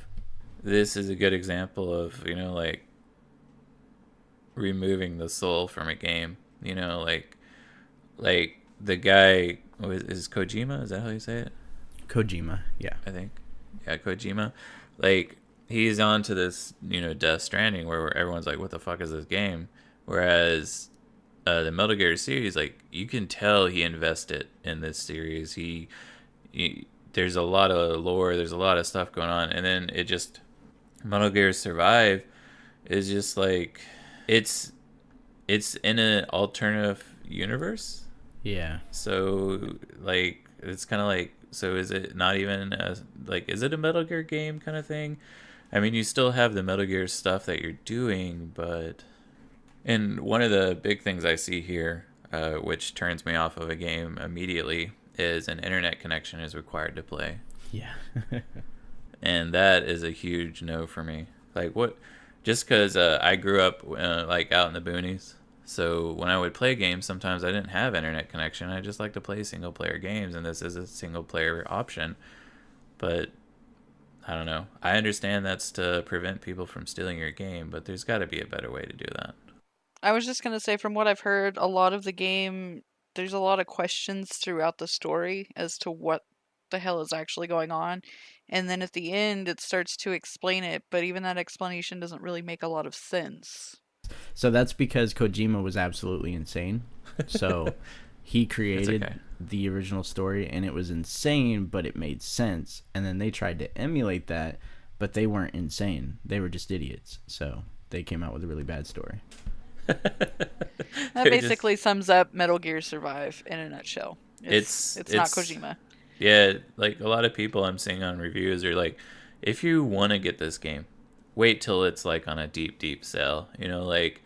This is a good example of, like removing the soul from a game. Like the guy is Kojima, is that how you say it? Kojima, yeah. I think. Yeah, Kojima. Like he's on to this, Death Stranding, where everyone's like, what the fuck is this game? Whereas the Metal Gear series, like you can tell he invested in this series. He there's a lot of lore, there's a lot of stuff going on, and then it just Metal Gear Survive is just like it's in an alternative universe. Yeah. So like it's kind of like, so is it not even like, is it a Metal Gear game kind of thing? I mean, you still have the Metal Gear stuff that you're doing, but and one of the big things I see here, which turns me off of a game immediately, is an internet connection is required to play. Yeah. And that is a huge no for me. Like what? Just because I grew up like out in the boonies, so when I would play games, sometimes I didn't have internet connection. I just like to play single player games, and this is a single player option. But I don't know. I understand that's to prevent people from stealing your game, but there's got to be a better way to do that. I was just gonna say, from what I've heard, a lot of the game, there's a lot of questions throughout the story as to what the hell is actually going on. And then at the end, it starts to explain it, but even that explanation doesn't really make a lot of sense. So that's because Kojima was absolutely insane. So he created okay. the original story, and it was insane, but it made sense. And then they tried to emulate that, but they weren't insane. They were just idiots. So they came out with a really bad story. That basically sums up Metal Gear Survive in a nutshell. It's not Kojima. Yeah, like a lot of people I'm seeing on reviews are like, if you want to get this game, wait till it's like on a deep sale. You know, like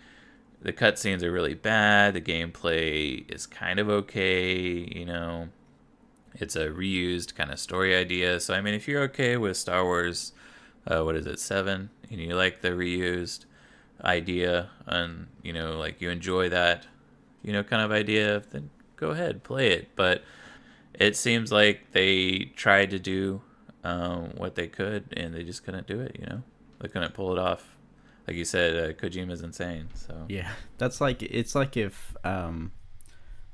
the cutscenes are really bad, the gameplay is kind of okay, you know. It's a reused kind of story idea. So I mean, if you're okay with Star Wars, what is it, 7, and you like the reused idea, and you know, like you enjoy that, you know, kind of idea, then go ahead, play it. But it seems like they tried to do what they could, and they just couldn't do it. You know, they couldn't pull it off. Like you said, Kojima's insane. So yeah, that's like, it's like if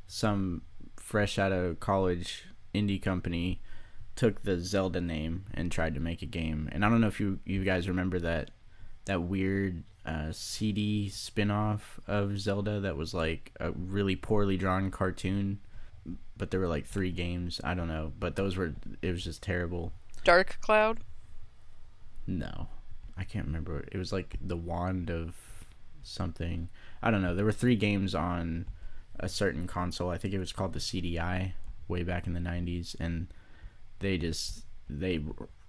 some fresh out of college indie company took the Zelda name and tried to make a game. And I don't know if you guys remember that weird CD spin-off of Zelda that was like a really poorly drawn cartoon, but there were like 3 games. I don't know, but it was just terrible. Dark Cloud? No, I can't remember. It was like the Wand of something. I don't know. There were 3 games on a certain console. I think it was called the CDI way back in the 90s, and they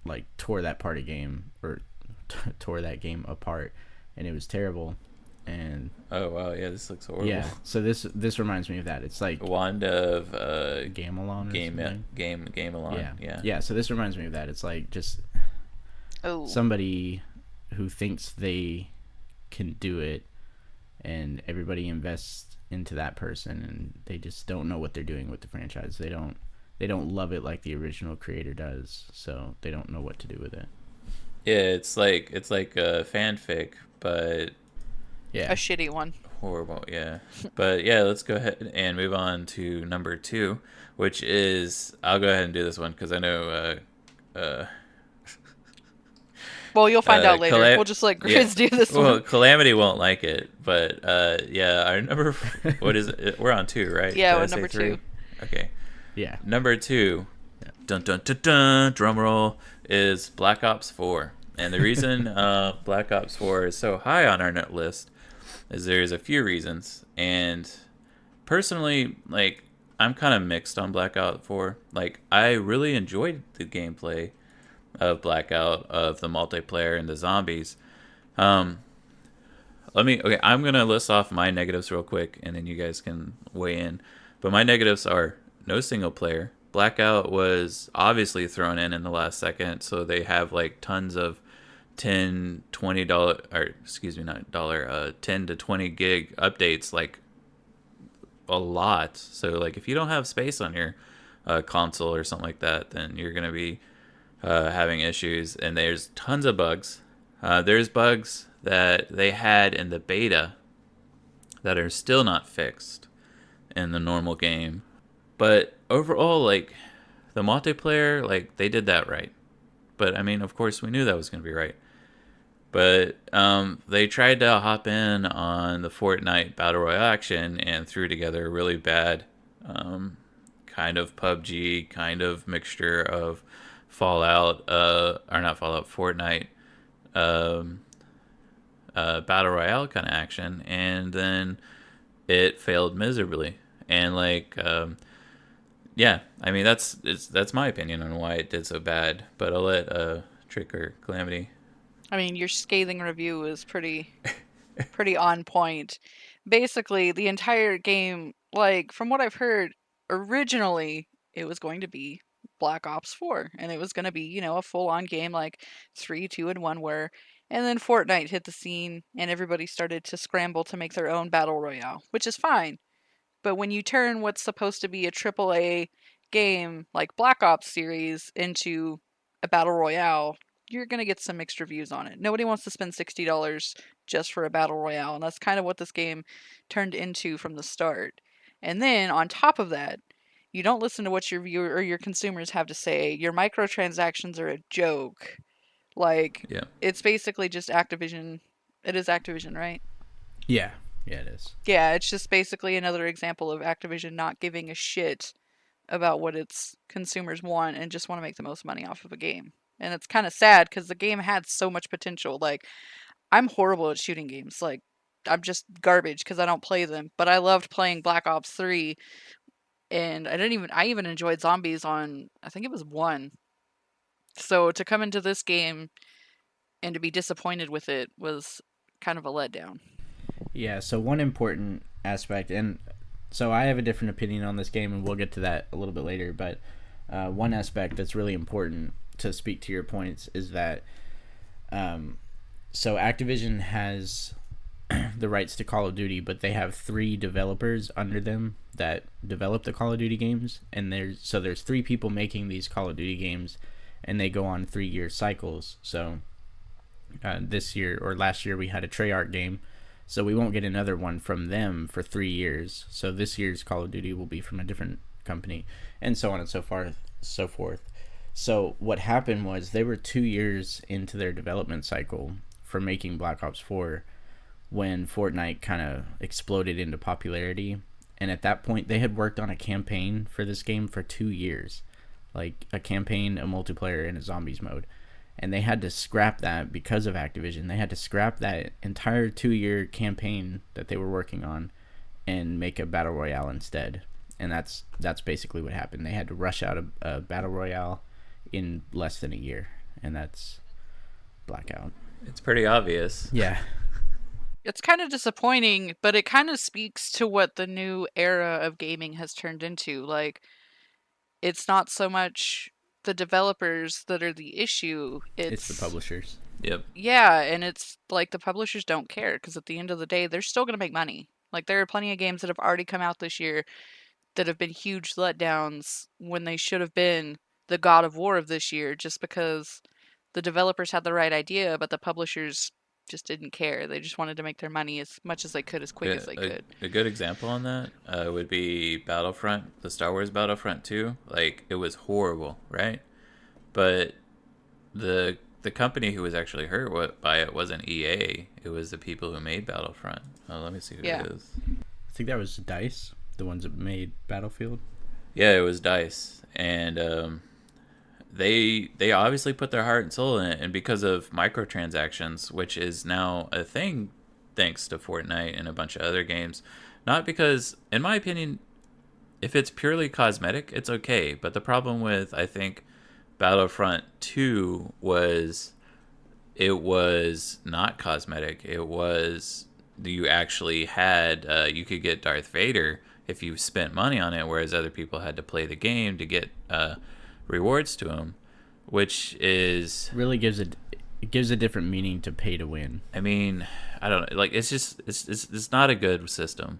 like tore that part of game, or tore that game apart, and it was terrible. And oh wow, yeah, this looks horrible. yeah, so this reminds me of that. It's like Wand of Gamelon or something. Gamelon. Yeah, so this reminds me of that. It's like just somebody who thinks they can do it, and everybody invests into that person, and they just don't know what they're doing with the franchise. They don't love it like the original creator does, so they don't know what to do with it. Yeah, it's like a fanfic, but yeah, a shitty one. Horrible, yeah. But yeah, let's go ahead and move on to number 2, which is, I'll go ahead and do this one because I know well, you'll find out later. We'll just let Grizz do this one. Well, Calamity won't like it, but yeah, our number, what is it? We're on 2, right? Yeah, we're number 2. Okay. Yeah. Number 2, dun dun dun dun, drum roll, is Black Ops 4. And the reason Black Ops 4 is so high on our net list is there's a few reasons. And personally, like, I'm kind of mixed on Black Ops 4. Like, I really enjoyed the gameplay of Blackout, of the multiplayer and the zombies. I'm gonna list off my negatives real quick, and then you guys can weigh in. But my negatives are no single player. Blackout was obviously thrown in the last second, so they have like tons of $10 to 20 gig updates, like a lot. So like if you don't have space on your console or something like that, then you're gonna be having issues. And there's tons of bugs. There's bugs that they had in the beta that are still not fixed in the normal game. But overall, like, the multiplayer, like, they did that right. But, I mean, of course, we knew that was going to be right. But they tried to hop in on the Fortnite Battle Royale action and threw together a really bad kind of PUBG, kind of mixture of Fallout, or not Fallout, Fortnite um, Battle Royale kind of action. And then it failed miserably. And like, yeah, I mean, that's my opinion on why it did so bad. But I'll let Trick or Calamity. I mean, your scathing review is pretty on point. Basically, the entire game, like from what I've heard, originally it was going to be Black Ops 4 and it was going to be, a full-on game like 3, 2 and 1 were. And then Fortnite hit the scene and everybody started to scramble to make their own battle royale, which is fine. But when you turn what's supposed to be a AAA game like Black Ops series into a battle royale, you're going to get some mixed reviews on it. Nobody wants to spend $60 just for a battle royale, and that's kind of what this game turned into from the start. And then on top of that, you don't listen to what your viewer or your consumers have to say. Your microtransactions are a joke. Like, Yeah. it's basically just Activision. It is Activision, right? Yeah, yeah, it is. Yeah, it's just basically another example of Activision not giving a shit about what its consumers want and just want to make the most money off of a game. And it's kind of sad because the game had so much potential. Like, I'm horrible at shooting games. Like, I'm just garbage because I don't play them. But I loved playing Black Ops 3, and I even enjoyed zombies on, I think it was 1. So to come into this game and to be disappointed with it was kind of a letdown. Yeah, so one important aspect, and so I have a different opinion on this game, and we'll get to that a little bit later, but one aspect that's really important to speak to your points is that so Activision has the rights to Call of Duty, but they have 3 developers under them that develop the Call of Duty games, and there's 3 people making these Call of Duty games, and they go on 3-year cycles. So this year or last year we had a Treyarch game, so we won't get another one from them for 3 years. So this year's Call of Duty will be from a different company, and so on and so forth. So what happened was they were 2 years into their development cycle for making Black Ops 4 when Fortnite kind of exploded into popularity. And at that point, they had worked on a campaign for this game for 2 years. Like a campaign, a multiplayer, and a zombies mode. And they had to scrap that because of Activision. They had to scrap that entire 2-year campaign that they were working on and make a battle royale instead. And that's basically what happened. They had to rush out a battle royale in less than a year. And that's Blackout. It's pretty obvious. Yeah. It's kind of disappointing, but it kind of speaks to what the new era of gaming has turned into. Like, it's not so much the developers that are the issue. It's the publishers. Yep. Yeah, and it's like the publishers don't care because at the end of the day, they're still going to make money. Like, there are plenty of games that have already come out this year that have been huge letdowns when they should have been the God of War of this year just because the developers had the right idea, but the publishers just didn't care. They just wanted to make their money as much as they could, as quick as they could. A good example on that would be Battlefront, the Star Wars Battlefront 2. Like, it was horrible, right? But the company who was actually hurt by it wasn't EA. It was the people who made Battlefront. Let me see who it is. I think that was DICE, the ones that made Battlefield. Yeah, it was DICE. And they obviously put their heart and soul in it, and because of microtransactions, which is now a thing thanks to Fortnite and a bunch of other games, not because, in my opinion, if it's purely cosmetic, it's okay. But the problem with, I think, Battlefront 2 was it was not cosmetic. It was you actually had you could get Darth Vader if you spent money on it, whereas other people had to play the game to get rewards to him, which is really gives a different meaning to pay to win. I mean, I don't know, like it's not a good system.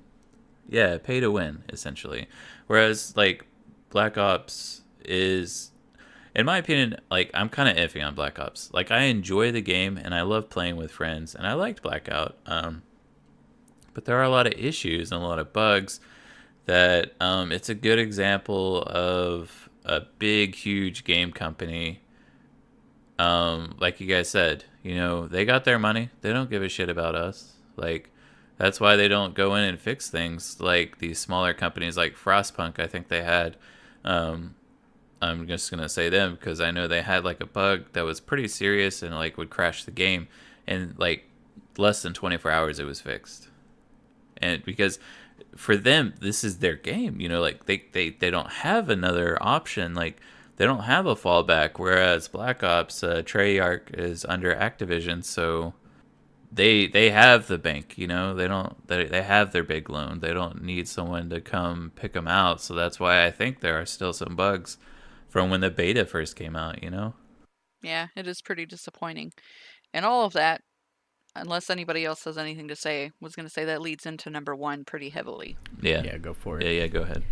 Yeah, pay to win essentially. Whereas like Black Ops is, in my opinion, like I'm kind of iffy on Black Ops. Like I enjoy the game and I love playing with friends and I liked Blackout. But there are a lot of issues and a lot of bugs that it's a good example of a big, huge game company. Like you guys said, You know, they got their money. They don't give a shit about us. Like, that's why they don't go in and fix things like these smaller companies like Frostpunk. I think they had. I'm just gonna say them because I know they had like a bug that was pretty serious and like would crash the game, and like less than 24 hours it was fixed. And because for them this is their game, you know, like they don't have another option. Like they don't have a fallback. Whereas Black Ops, Treyarch is under Activision, so they have the bank. You know, they have their big loan. They don't need someone to come pick them out. So that's why I think there are still some bugs from when the beta first came out. You know. Yeah, it is pretty disappointing. And all of that, unless anybody else has anything to say, was going to say that leads into number one pretty heavily. Yeah. Yeah, go for it. Yeah. Go ahead.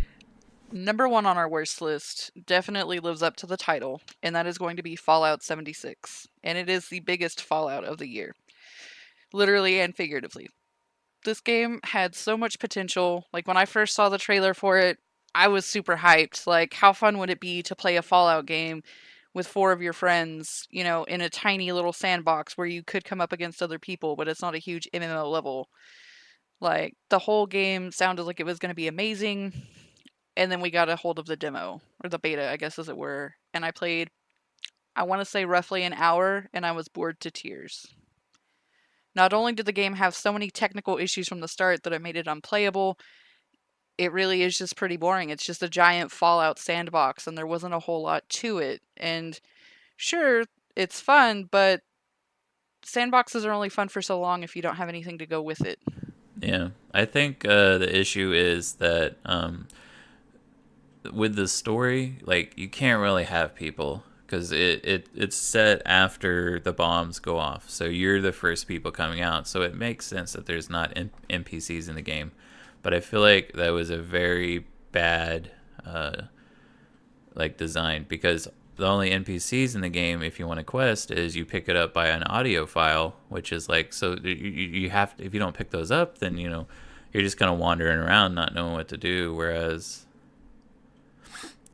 Number one on our worst list definitely lives up to the title, and that is going to be Fallout 76. And it is the biggest Fallout of the year, literally and figuratively. This game had so much potential. Like, when I first saw the trailer for it, I was super hyped. Like, how fun would it be to play a Fallout game with 4 of your friends, you know, in a tiny little sandbox where you could come up against other people, but it's not a huge MMO level. Like, the whole game sounded like it was going to be amazing. And then we got a hold of the demo, or the beta, I guess, as it were. And I played, I want to say, roughly an hour, and I was bored to tears. Not only did the game have so many technical issues from the start that it made it unplayable, it really is just pretty boring. It's just a giant Fallout sandbox, and there wasn't a whole lot to it. And sure, it's fun, but sandboxes are only fun for so long if you don't have anything to go with it. Yeah, I think the issue is that with the story, like you can't really have people because it's set after the bombs go off, so you're the first people coming out. So it makes sense that there's not NPCs in the game, but I feel like that was a very bad like design because the only NPCs in the game, if you want a quest, is you pick it up by an audio file, which is like, so you have to, if you don't pick those up, then you know you're just kind of wandering around not knowing what to do. Whereas,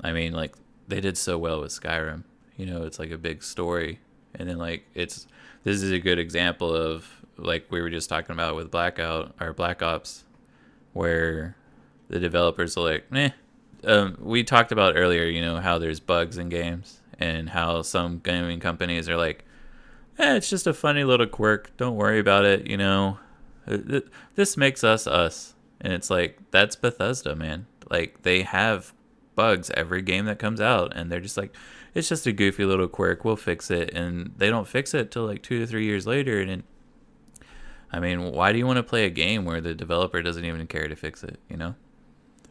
I mean, like they did so well with Skyrim, you know, it's like a big story, and then like this is a good example of like we were just talking about with Black Ops, where the developers are like, meh. We talked about earlier, you know, how there's bugs in games and how some gaming companies are like, it's just a funny little quirk. Don't worry about it, you know. This makes us us. And it's like, that's Bethesda, man. Like, they have bugs every game that comes out. And they're just like, it's just a goofy little quirk. We'll fix it. And they don't fix it till like 2 to 3 years later. And I mean, why do you want to play a game where the developer doesn't even care to fix it, you know?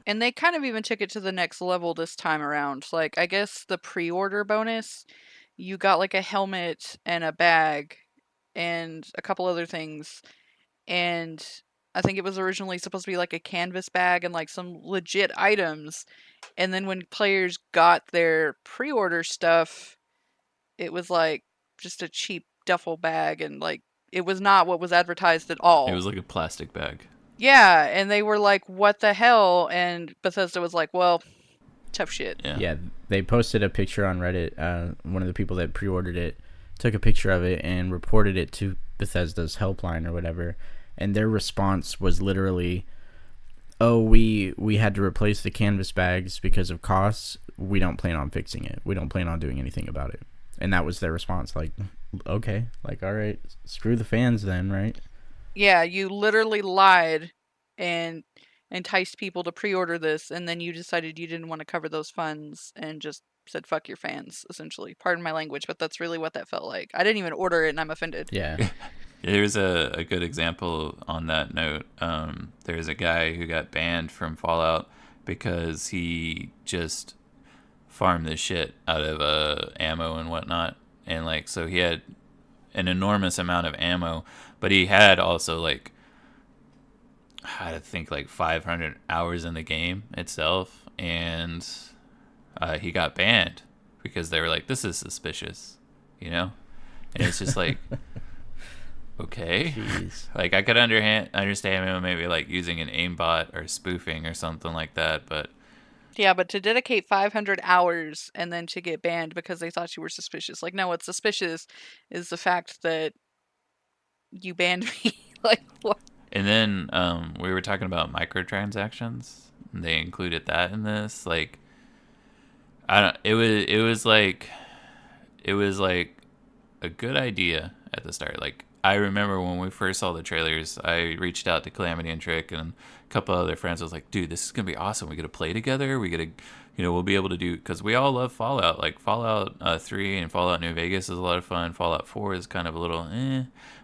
And they kind of even took it to the next level this time around. Like, I guess the pre-order bonus, you got like a helmet and a bag and a couple other things. And I think it was originally supposed to be like a canvas bag and like some legit items. And then when players got their pre-order stuff, it was like just a cheap duffel bag, and like it was not what was advertised at all. It was like a plastic bag. Yeah, and they were like, what the hell? And Bethesda was like, well, tough shit. Yeah, they posted a picture on Reddit. One of the people that pre-ordered it took a picture of it and reported it to Bethesda's helpline or whatever. And their response was literally, oh, we had to replace the canvas bags because of costs. We don't plan on fixing it. We don't plan on doing anything about it. And that was their response. Like, okay, like, all right, screw the fans then, right? Yeah, you literally lied and enticed people to pre-order this, and then you decided you didn't want to cover those funds and just said fuck your fans, essentially. Pardon my language, but that's really what that felt like. I didn't even order it and I'm offended. Yeah. There's a good example on that note. There's a guy who got banned from Fallout because he just farmed the shit out of ammo and whatnot. And like, so he had an enormous amount of ammo, but he had also like, I think like 500 hours in the game itself, and he got banned because they were like, this is suspicious, you know? And it's just like, okay. Jeez. Like, I could understand maybe like using an aimbot or spoofing or something like that, but Yeah, but to dedicate 500 hours and then to get banned because they thought you were suspicious. Like, no, what's suspicious is the fact that you banned me. Like, what? And then we were talking about microtransactions. And they included that in this. Like, I don't. It was like a good idea at the start. Like, I remember when we first saw the trailers, I reached out to Calamity and Trick and a couple other friends. I was like, dude, this is gonna be awesome. We get to play together. We get to, we'll be able to do, because we all love Fallout. Like Fallout 3 and Fallout New Vegas is a lot of fun. Fallout 4 is kind of a little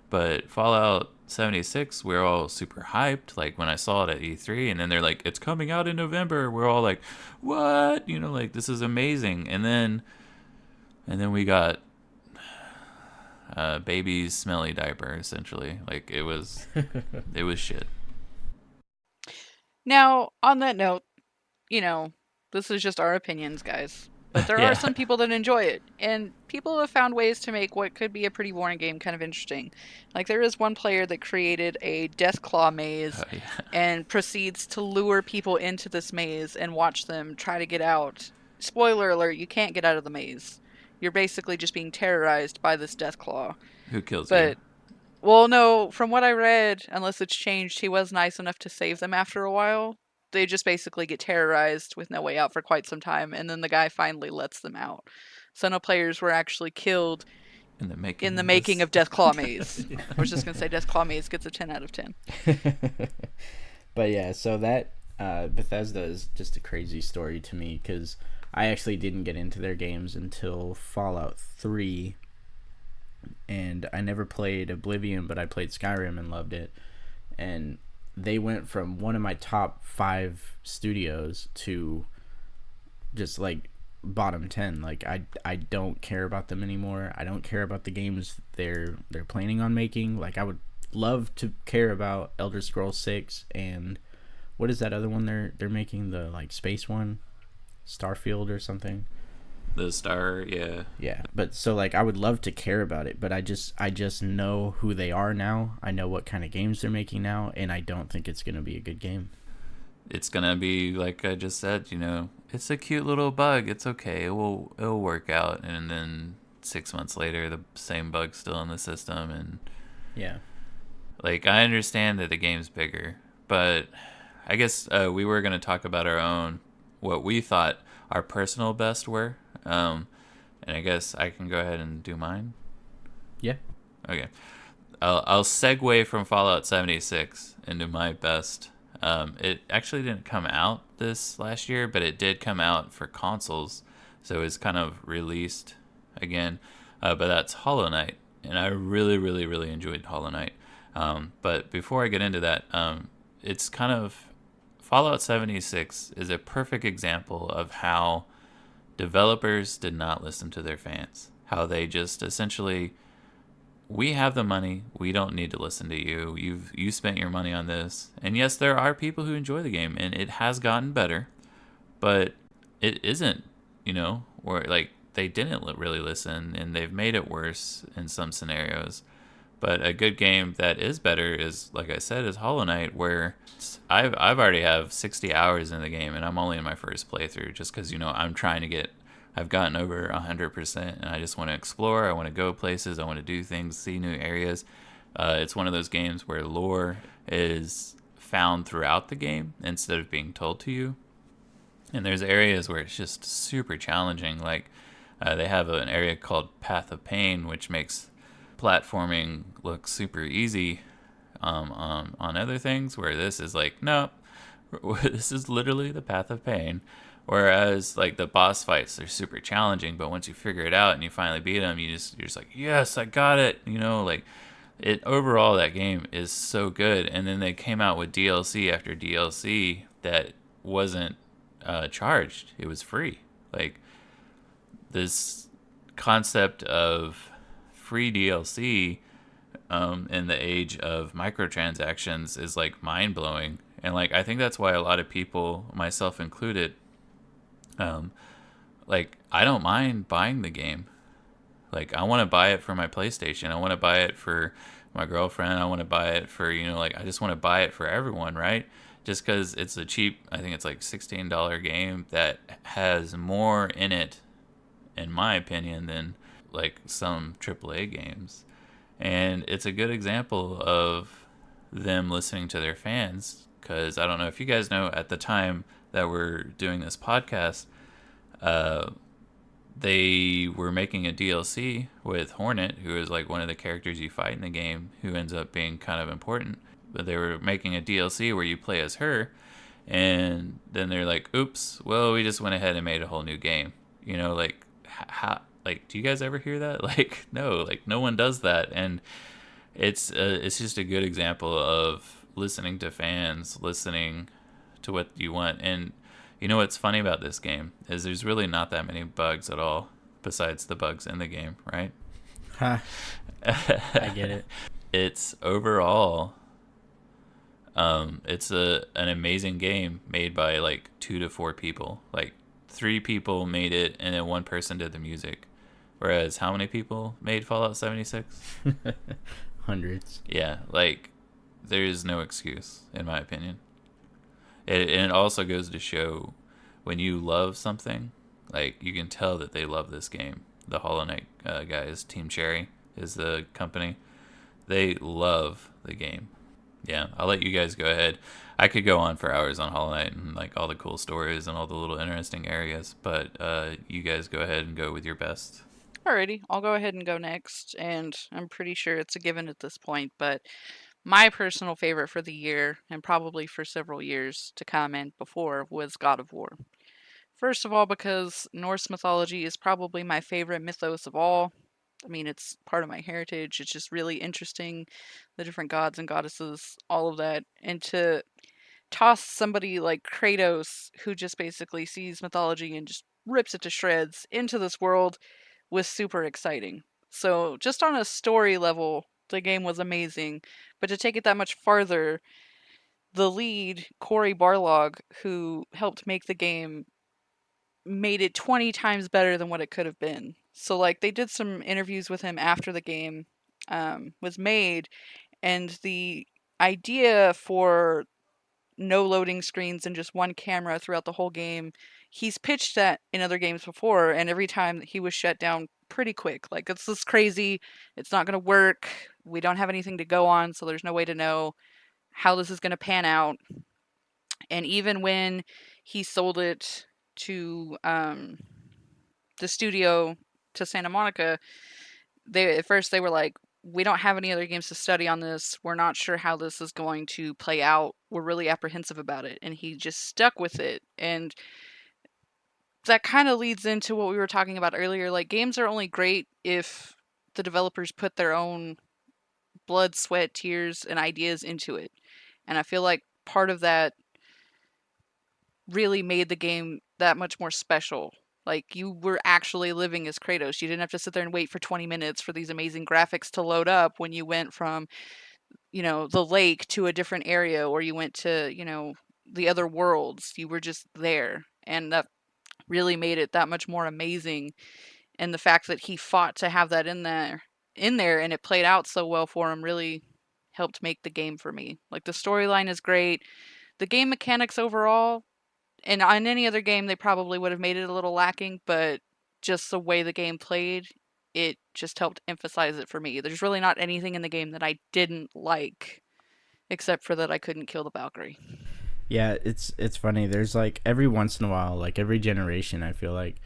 but Fallout 76, we're all super hyped. Like when I saw it at E3, and then they're like, it's coming out in November. We're all like, what? Like this is amazing. And then we got baby's smelly diaper, essentially. Like it was shit. Now, on that note, this is just our opinions, guys. But there Yeah. are some people that enjoy it, and people have found ways to make what could be a pretty boring game kind of interesting. Like there is one player that created a Deathclaw maze Yeah. and proceeds to lure people into this maze and watch them try to get out. Spoiler alert, you can't get out of the maze. You're basically just being terrorized by this Deathclaw. Who kills you? But well, no, from what I read, unless it's changed, he was nice enough to save them after a while. They just basically get terrorized with no way out for quite some time, and then the guy finally lets them out. So no players were actually killed In the making. in the making of Deathclaw Maze. I was just going to say Deathclaw Maze gets a 10 out of 10. But yeah, so that Bethesda is just a crazy story to me, because I actually didn't get into their games until Fallout 3, and I never played Oblivion, but I played Skyrim and loved it. And they went from one of my top 5 studios to just like bottom 10. Like I don't care about them anymore. I don't care about the games they're planning on making. Like I would love to care about Elder Scrolls 6 and what is that other one they're making, the like space one, Starfield or something. The Star, yeah. Yeah, but so like I would love to care about it, but I just know who they are now. I know what kind of games they're making now, and I don't think it's going to be a good game. It's gonna be like I just said, it's a cute little bug. It's okay. It'll work out. And then 6 months later, the same bug's still in the system. And Yeah. like I understand that the game's bigger, but I guess we were gonna talk about our own, what we thought our personal best were. And I guess I can go ahead and do mine. Yeah. Okay. I'll segue from Fallout 76 into my best. It actually didn't come out this last year, but it did come out for consoles, so it's kind of released again. But that's Hollow Knight, and I really, really, really enjoyed Hollow Knight. But before I get into that, it's kind of Fallout 76 is a perfect example of how developers did not listen to their fans. How they just essentially, we have the money, we don't need to listen to you. You spent your money on this. And yes, there are people who enjoy the game, and it has gotten better, but it isn't, where like they didn't really listen, and they've made it worse in some scenarios. But a good game that is better is, like I said, is Hollow Knight, where I've already have 60 hours in the game, and I'm only in my first playthrough, just because I'm trying to get. I've gotten over 100%, and I just want to explore. I want to go places. I want to do things, see new areas. It's one of those games where lore is found throughout the game instead of being told to you. And there's areas where it's just super challenging. Like they have an area called Path of Pain, which makes platforming look super easy on other things, where this is like, nope, this is literally the Path of Pain. Whereas like the boss fights, they're super challenging, but once you figure it out and you finally beat them, you're just like, yes, I got it. Like it overall, that game is so good. And then they came out with DLC after DLC that wasn't charged; it was free. Like this concept of free DLC in the age of microtransactions is like mind blowing. And like I think that's why a lot of people, myself included, like I don't mind buying the game. Like I want to buy it for my PlayStation. I want to buy it for my girlfriend. I want to buy it for, like I just want to buy it for everyone, right? just because it's a cheap, I think it's like $16 game that has more in it, in my opinion, than like some AAA games. And it's a good example of them listening to their fans. Because I don't know if you guys know, at the time that we're doing this podcast, uh, they were making a DLC with Hornet, who is like one of the characters you fight in the game, who ends up being kind of important. But they were making a DLC where you play as her, and then they're like, "Oops, well, we just went ahead and made a whole new game." You know, like how, like, do you guys ever hear that? Like, no, like no one does that, and it's just a good example of listening to fans, listening to what you want. And you know what's funny about this game is there's really not that many bugs at all, besides the bugs in the game, right? Ha, I get it. It's overall, it's an amazing game made by like 2 to 4 people. Like 3 people made it, and then 1 person did the music. Whereas how many people made Fallout 76? Hundreds. Yeah, like there's no excuse in my opinion. And it also goes to show, when you love something, like you can tell that they love this game. The Hollow Knight guys, Team Cherry is the company. They love the game. Yeah, I'll let you guys go ahead. I could go on for hours on Hollow Knight and like all the cool stories and all the little interesting areas, but you guys go ahead and go with your best. Alrighty, I'll go ahead and go next, and I'm pretty sure it's a given at this point, but my personal favorite for the year, and probably for several years to come and before, was God of War. First of all, because Norse mythology is probably my favorite mythos of all. I mean, it's part of my heritage. It's just really interesting, the different gods and goddesses, all of that. And to toss somebody like Kratos, who just basically sees mythology and just rips it to shreds, into this world was super exciting. So, just on a story level, the game was amazing. But to take it that much farther, the lead, Cory Barlog, who helped make the game, made it 20 times better than what it could have been. So, like, they did some interviews with him after the game was made, and the idea for no loading screens and just one camera throughout the whole game, he's pitched that in other games before, and every time he was shut down pretty quick. Like, it's this crazy, it's not going to work, we don't have anything to go on, so there's no way to know how this is going to pan out. And even when he sold it to the studio, to Santa Monica, they at first they were like, we don't have any other games to study on this. We're not sure how this is going to play out. We're really apprehensive about it. And he just stuck with it. And that kind of leads into what we were talking about earlier. Like, games are only great if the developers put their own blood, sweat, tears, and ideas into it. And I feel like part of that really made the game that much more special. Like, you were actually living as Kratos. You didn't have to sit there and wait for 20 minutes for these amazing graphics to load up when you went from, the lake to a different area, or you went to, the other worlds. You were just there. And that really made it that much more amazing. And the fact that he fought to have that in there and it played out so well for him really helped make the game for me. Like, the storyline is great. The game mechanics overall, and on any other game, they probably would have made it a little lacking, but just the way the game played, it just helped emphasize it for me. There's really not anything in the game that I didn't like, except for that I couldn't kill the Valkyrie. Yeah, it's funny. There's like every once in a while, like every generation, I feel like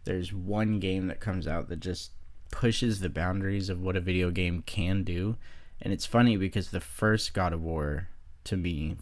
there's one game that comes out that just pushes the boundaries of what a video game can do. And it's funny because the first God of War, to me,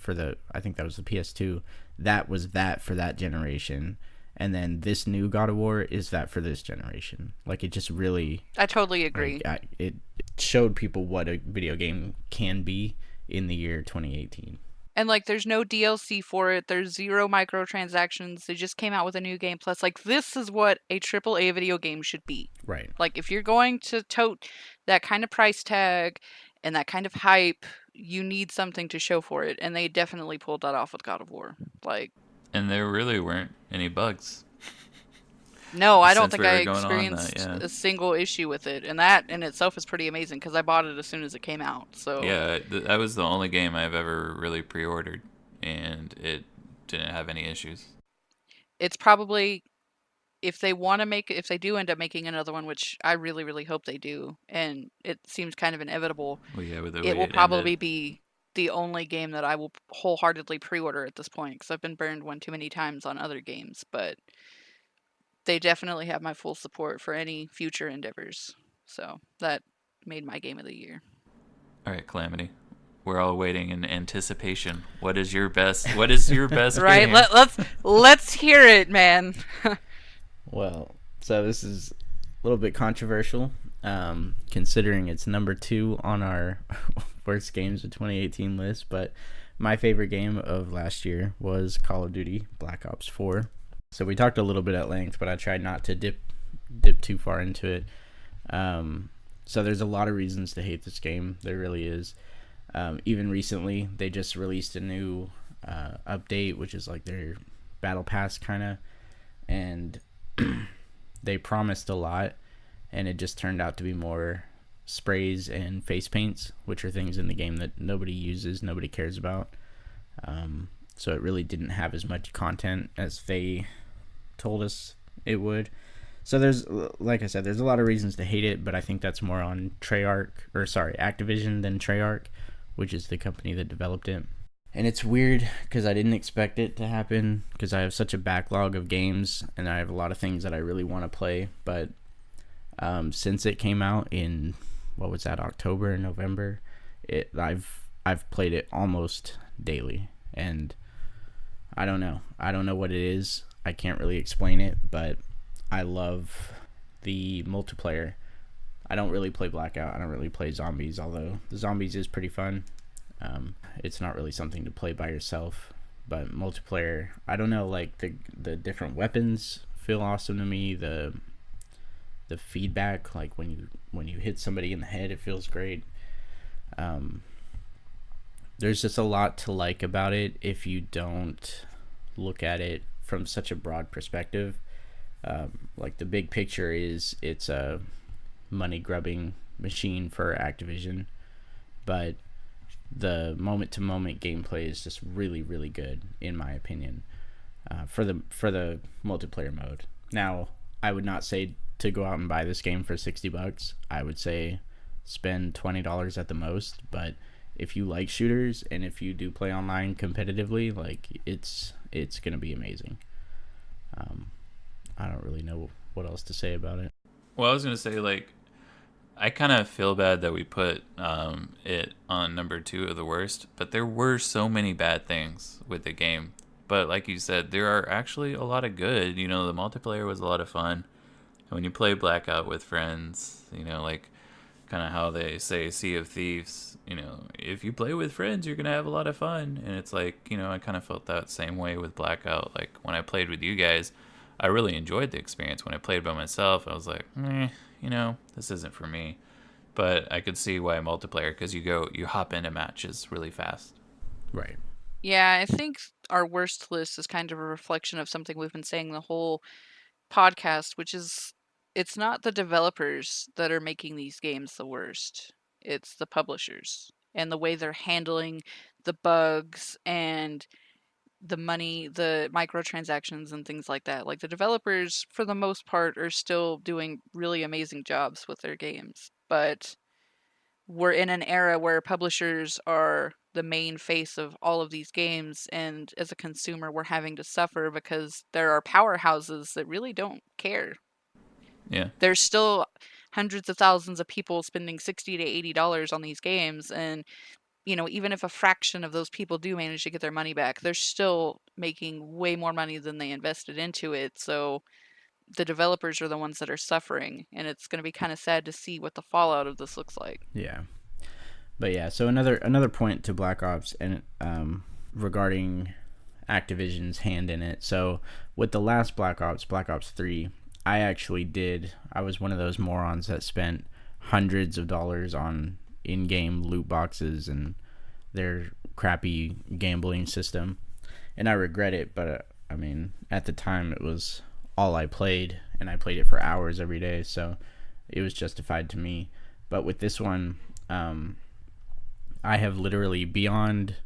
I think that was the PS2, that was that for that generation. And then this new God of War is that for this generation. Like, it just really... I totally agree. Like, it showed people what a video game can be in the year 2018. And, like, there's no DLC for it. There's 0 microtransactions. They just came out with a new game plus. Like, this is what a AAA video game should be. Right. Like, if you're going to tote that kind of price tag and that kind of hype, you need something to show for it. And they definitely pulled that off with God of War. Like... And there really weren't any bugs. No, I don't Since think we I were going on experienced that, yeah. a single issue with it. And that in itself is pretty amazing because I bought it as soon as it came out. So Yeah, that was the only game I've ever really pre-ordered and it didn't have any issues. It's probably, if they do end up making another one, which I really, really hope they do, and it seems kind of inevitable, Well, yeah, with the it way will it ended. probably be the only game that I will wholeheartedly pre-order at this point, because I've been burned one too many times on other games. But they definitely have my full support for any future endeavors. So that made my game of the year. All right, Calamity. We're all waiting in anticipation. What is your best? What is your best Right? game? Let's hear it, man. Well, so this is a little bit controversial, considering it's number 2 on our worst games of 2018 list. But my favorite game of last year was Call of Duty Black Ops 4. So we talked a little bit at length, but I tried not to dip too far into it. So there's a lot of reasons to hate this game. There really is. Even recently, they just released a new update, which is like their battle pass kind of, and they promised a lot, and it just turned out to be more sprays and face paints, which are things in the game that nobody uses, nobody cares about. So it really didn't have as much content as they told us it would. So there's, like I said, there's a lot of reasons to hate it, but I think that's more on Activision than Treyarch, which is the company that developed it. And it's weird because I didn't expect it to happen, because I have such a backlog of games and I have a lot of things that I really want to play. But since it came out in, what was that, October and November, I've played it almost daily, and I don't know what it is. I can't really explain it, but I love the multiplayer. I don't really play Blackout. I don't really play Zombies, although the Zombies is pretty fun. It's not really something to play by yourself, but multiplayer, I don't know, like the different weapons feel awesome to me. The feedback, like when you hit somebody in the head, it feels great. There's just a lot to like about it if you don't look at it from such a broad perspective. Like the big picture is it's a money grubbing machine for Activision, but the moment to moment gameplay is just really, really good in my opinion, for the multiplayer mode. Now, I would not say to go out and buy this game for $60. I would say spend $20 at the most, but if you like shooters and if you do play online competitively, like it's gonna be amazing. I don't really know what else to say about it. Well, I was gonna say, like, I kind of feel bad that we put it on number 2 of the worst, but there were so many bad things with the game. But like you said, there are actually a lot of good. You know, the multiplayer was a lot of fun. And when you play Blackout with friends, you know, like kind of how they say Sea of Thieves, you know, if you play with friends, you're going to have a lot of fun. And it's like, you know, I kind of felt that same way with Blackout. Like when I played with you guys, I really enjoyed the experience. When I played by myself, I was like, you know, this isn't for me. But I could see why multiplayer, because you hop into matches really fast. Right. Yeah, I think our worst list is kind of a reflection of something we've been saying the whole podcast, which is it's not the developers that are making these games the worst. It's the publishers and the way they're handling the bugs and the money, the microtransactions and things like that. Like the developers, for the most part, are still doing really amazing jobs with their games. But we're in an era where publishers are the main face of all of these games, and as a consumer, we're having to suffer because there are powerhouses that really don't care. Yeah. There's still hundreds of thousands of people spending $60 to $80 on these games, and you know, even if a fraction of those people do manage to get their money back, they're still making way more money than they invested into it. So the developers are the ones that are suffering, and it's going to be kind of sad to see what the fallout of this looks like. Yeah. But yeah, so another point to Black Ops and regarding Activision's hand in it. So with the last Black Ops 3, I was one of those morons that spent hundreds of dollars on in-game loot boxes and their crappy gambling system, and I regret it. But I mean, at the time it was all I played, and I played it for hours every day, so it was justified to me. But with this one, I have literally, beyond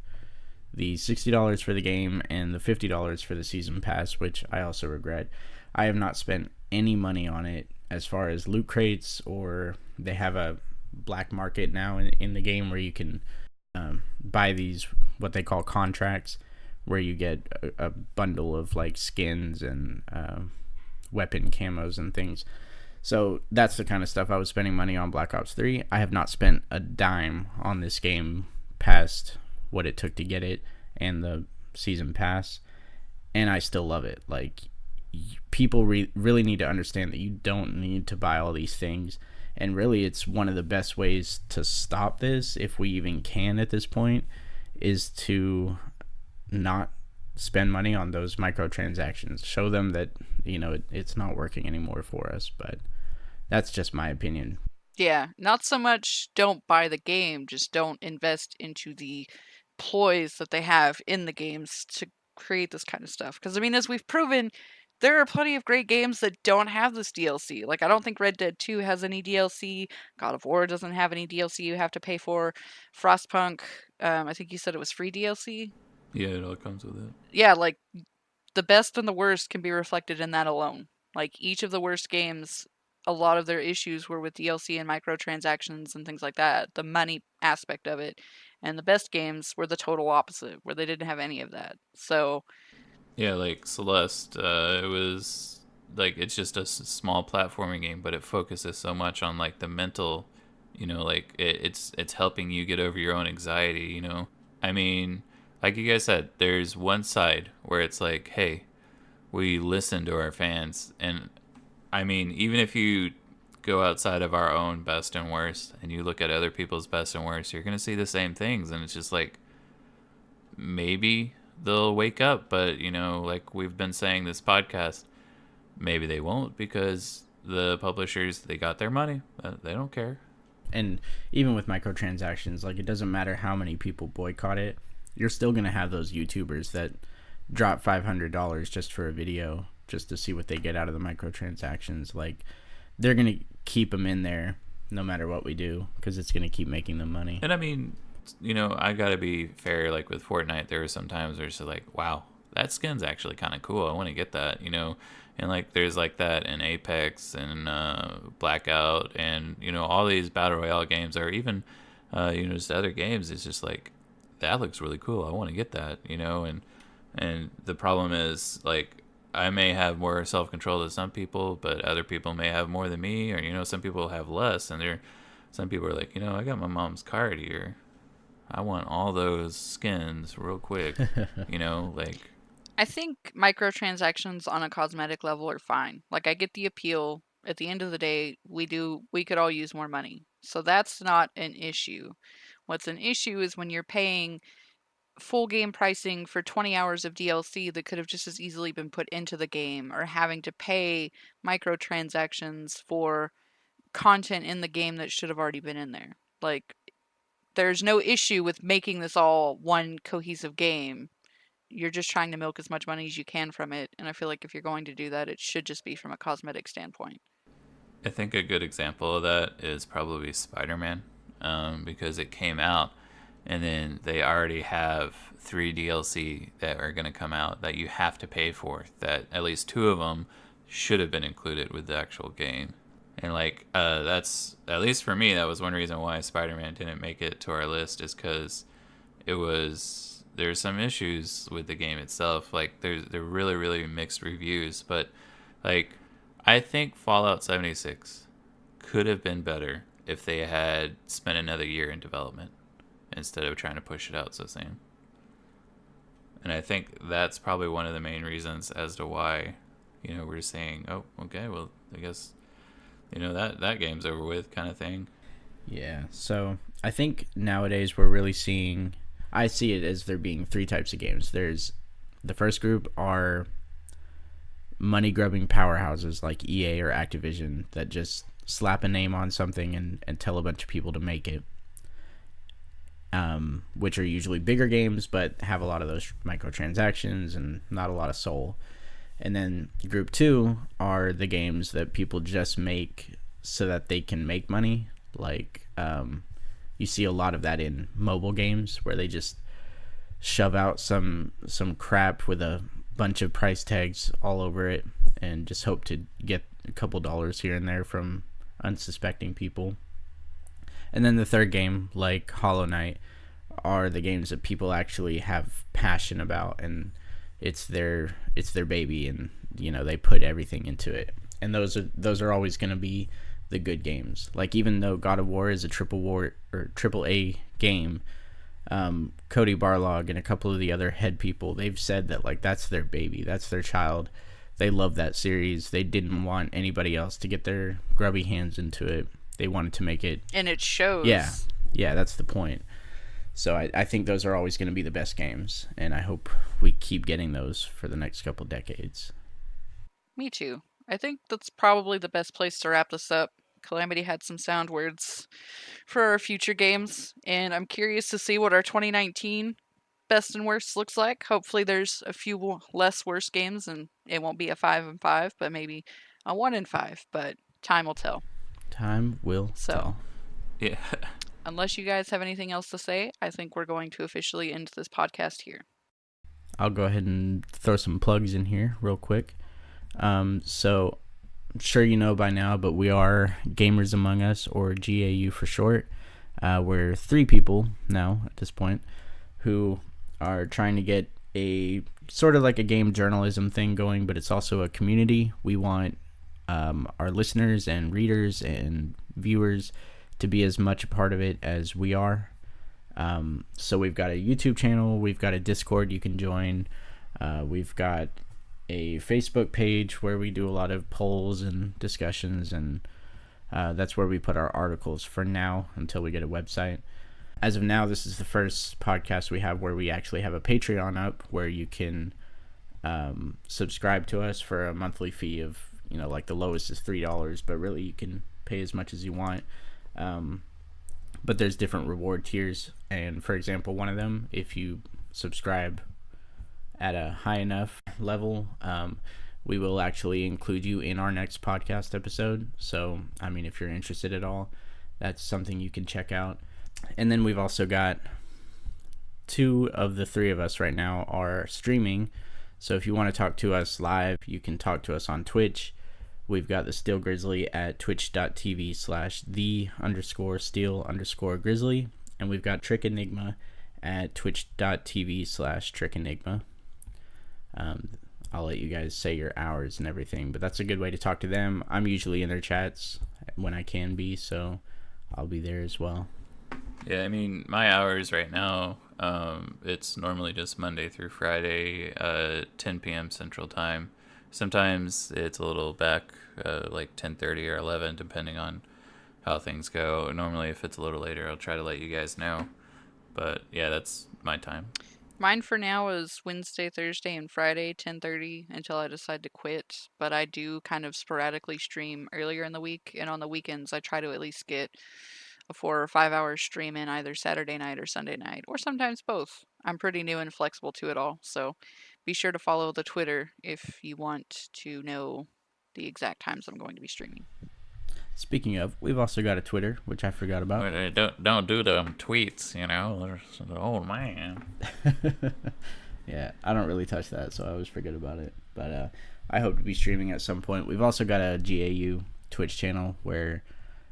the $60 for the game and the $50 for the season pass, which I also regret. I have not spent any money on it as far as loot crates, or they have a black market now in the game where you can buy these, what they call contracts, where you get a bundle of like skins and weapon camos and things. So that's the kind of stuff I was spending money on Black Ops 3. I have not spent a dime on this game past what it took to get it and the season pass, and I still love it. Like, people really need to understand that you don't need to buy all these things, and really it's one of the best ways to stop this, if we even can at this point, is to not spend money on those microtransactions. Show them that, you know, it's not working anymore for us. But that's just my opinion. Yeah, not so much don't buy the game, just don't invest into the ploys that they have in the games to create this kind of stuff. Because, I mean, as we've proven, there are plenty of great games that don't have this DLC. Like, I don't think Red Dead 2 has any DLC. God of War doesn't have any DLC you have to pay for. Frostpunk, I think you said it was free DLC. Yeah, it all comes with it. Yeah, like, the best and the worst can be reflected in that alone. Like, each of the worst games, a lot of their issues were with DLC and microtransactions and things like that, the money aspect of it. And the best games were the total opposite, where they didn't have any of that. So, Yeah, like Celeste, it was like, it's just a small platforming game, but it focuses so much on like the mental, you know, like it's helping you get over your own anxiety, you know. I mean, like you guys said, there's one side where it's like, hey, we listen to our fans, and I mean, even if you go outside of our own best and worst and you look at other people's best and worst, you're going to see the same things. And it's just like, maybe they'll wake up, but, you know, like we've been saying this podcast, maybe they won't, because the publishers, they got their money. They don't care. And even with microtransactions, like, it doesn't matter how many people boycott it, you're still going to have those YouTubers that drop $500 just for a video, just to see what they get out of the microtransactions. Like, they're going to keep them in there no matter what we do, because it's going to keep making them money. And I mean, you know, I gotta be fair. Like with Fortnite, there are some times where it's just like, wow, that skin's actually kind of cool. I want to get that, you know. And like, there's like that in Apex and Blackout, and you know, all these battle royale games, or even you know, just other games. It's just like, that looks really cool. I want to get that, you know. And the problem is, like, I may have more self-control than some people, but other people may have more than me, or, you know, some people have less, and some people are like, you know, I got my mom's card here. I want all those skins real quick, you know, like. I think microtransactions on a cosmetic level are fine. Like, I get the appeal. At the end of the day, we could all use more money. So that's not an issue. What's an issue is when you're paying full game pricing for 20 hours of DLC that could have just as easily been put into the game, or having to pay microtransactions for content in the game that should have already been in there. Like, there's no issue with making this all one cohesive game. You're just trying to milk as much money as you can from it, and I feel like if you're going to do that, it should just be from a cosmetic standpoint. I think a good example of that is probably Spider-Man, because it came out, and then they already have 3 DLC that are going to come out that you have to pay for, that at least 2 of them should have been included with the actual game. And like, that's, at least for me, that was one reason why Spider-Man didn't make it to our list, is because there's some issues with the game itself. Like, they're really, really mixed reviews, but like, I think Fallout 76 could have been better if they had spent another year in development instead of trying to push it out so soon. And I think that's probably one of the main reasons as to why, you know, we're saying, oh, okay, well, I guess, you know, that game's over with, kind of thing. Yeah, so I think nowadays we're really seeing, I see it as there being 3 types of games. There's, the first group are money-grubbing powerhouses like EA or Activision that just slap a name on something and tell a bunch of people to make it. Which are usually bigger games, but have a lot of those microtransactions and not a lot of soul. And then group 2 are the games that people just make so that they can make money. Like, you see a lot of that in mobile games, where they just shove out some crap with a bunch of price tags all over it and just hope to get a couple dollars here and there from unsuspecting people. And then the third game, like Hollow Knight, are the games that people actually have passion about, and it's their baby, and they put everything into it. And those are always going to be the good games. Like, even though God of War is a triple A game, Cody Barlog and a couple of the other head people, they've said that, like, that's their baby, that's their child. They love that series. They didn't want anybody else to get their grubby hands into it. They wanted to make it, and it shows. Yeah, that's the point. So I think those are always going to be the best games, and I hope we keep getting those for the next couple decades. Me too. I think that's probably the best place to wrap this up. Calamity had some sound words for our future games, and I'm curious to see what our 2019 best and worst looks like. Hopefully there's a few less worst games, and it won't be a 5 and 5, but maybe a 1 and 5, but time will tell. Time will tell. Yeah. Unless you guys have anything else to say, I think we're going to officially end this podcast here. I'll go ahead and throw some plugs in here real quick. So I'm sure you know by now, but we are Gamers Among Us, or GAU for short. We're 3 people now at this point who are trying to get a sort of like a game journalism thing going, but it's also a community. We want our listeners and readers and viewers to be as much a part of it as we are. So we've got a YouTube channel, we've got a Discord you can join, we've got a Facebook page where we do a lot of polls and discussions, and that's where we put our articles for now until we get a website. As of now, this is the first podcast we have where we actually have a Patreon up where you can subscribe to us for a monthly fee of, like the lowest is $3, but really you can pay as much as you want. But there's different reward tiers, and for example, one of them, if you subscribe at a high enough level, we will actually include you in our next podcast episode. So, I mean, if you're interested at all, that's something you can check out. And then we've also got 2 of the 3 of us right now are streaming. So if you want to talk to us live, you can talk to us on Twitch. We've got the Steel Grizzly at twitch.tv/the_steel_grizzly. And we've got Trickenigma at twitch.tv/Trickenigma. I'll let you guys say your hours and everything, but that's a good way to talk to them. I'm usually in their chats when I can be, so I'll be there as well. Yeah, I mean, my hours right now, it's normally just Monday through Friday, 10 p.m. Central Time. Sometimes it's a little back, like 10:30 or 11, depending on how things go. Normally, if it's a little later, I'll try to let you guys know. But yeah, that's my time. Mine for now is Wednesday, Thursday, and Friday, 10:30 until I decide to quit. But I do kind of sporadically stream earlier in the week, and on the weekends I try to at least get a 4 or 5 hour stream in either Saturday night or Sunday night, or sometimes both. I'm pretty new and flexible to it all, so be sure to follow the Twitter if you want to know the exact times I'm going to be streaming. Speaking of, we've also got a Twitter, which I forgot about. Don't do them tweets, There's an old man. Yeah, I don't really touch that, so I always forget about it. But I hope to be streaming at some point. We've also got a GAU Twitch channel where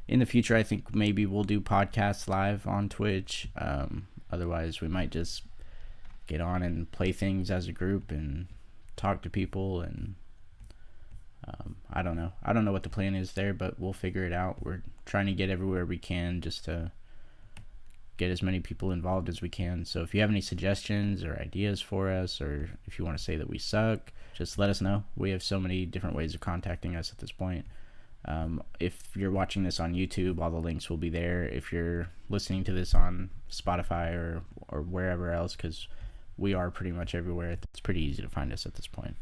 in the future I think maybe we'll do podcasts live on Twitch. Otherwise, we might just get on and play things as a group and talk to people, and I don't know what the plan is there, but we'll figure it out. We're trying to get everywhere we can just to get as many people involved as we can. So if you have any suggestions or ideas for us, or if you want to say that we suck, just let us know. We have so many different ways of contacting us at this point. If you're watching this on YouTube, all the links will be there. If you're listening to this on Spotify or wherever else, because we are pretty much everywhere, it's pretty easy to find us at this point.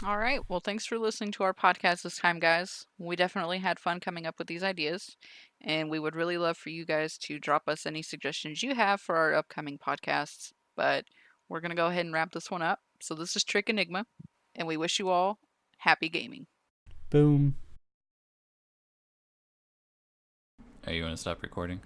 All right. Well, thanks for listening to our podcast this time, guys. We definitely had fun coming up with these ideas, and we would really love for you guys to drop us any suggestions you have for our upcoming podcasts. But we're going to go ahead and wrap this one up. So this is Trickenigma, and we wish you all happy gaming. Boom. Are you going to stop recording?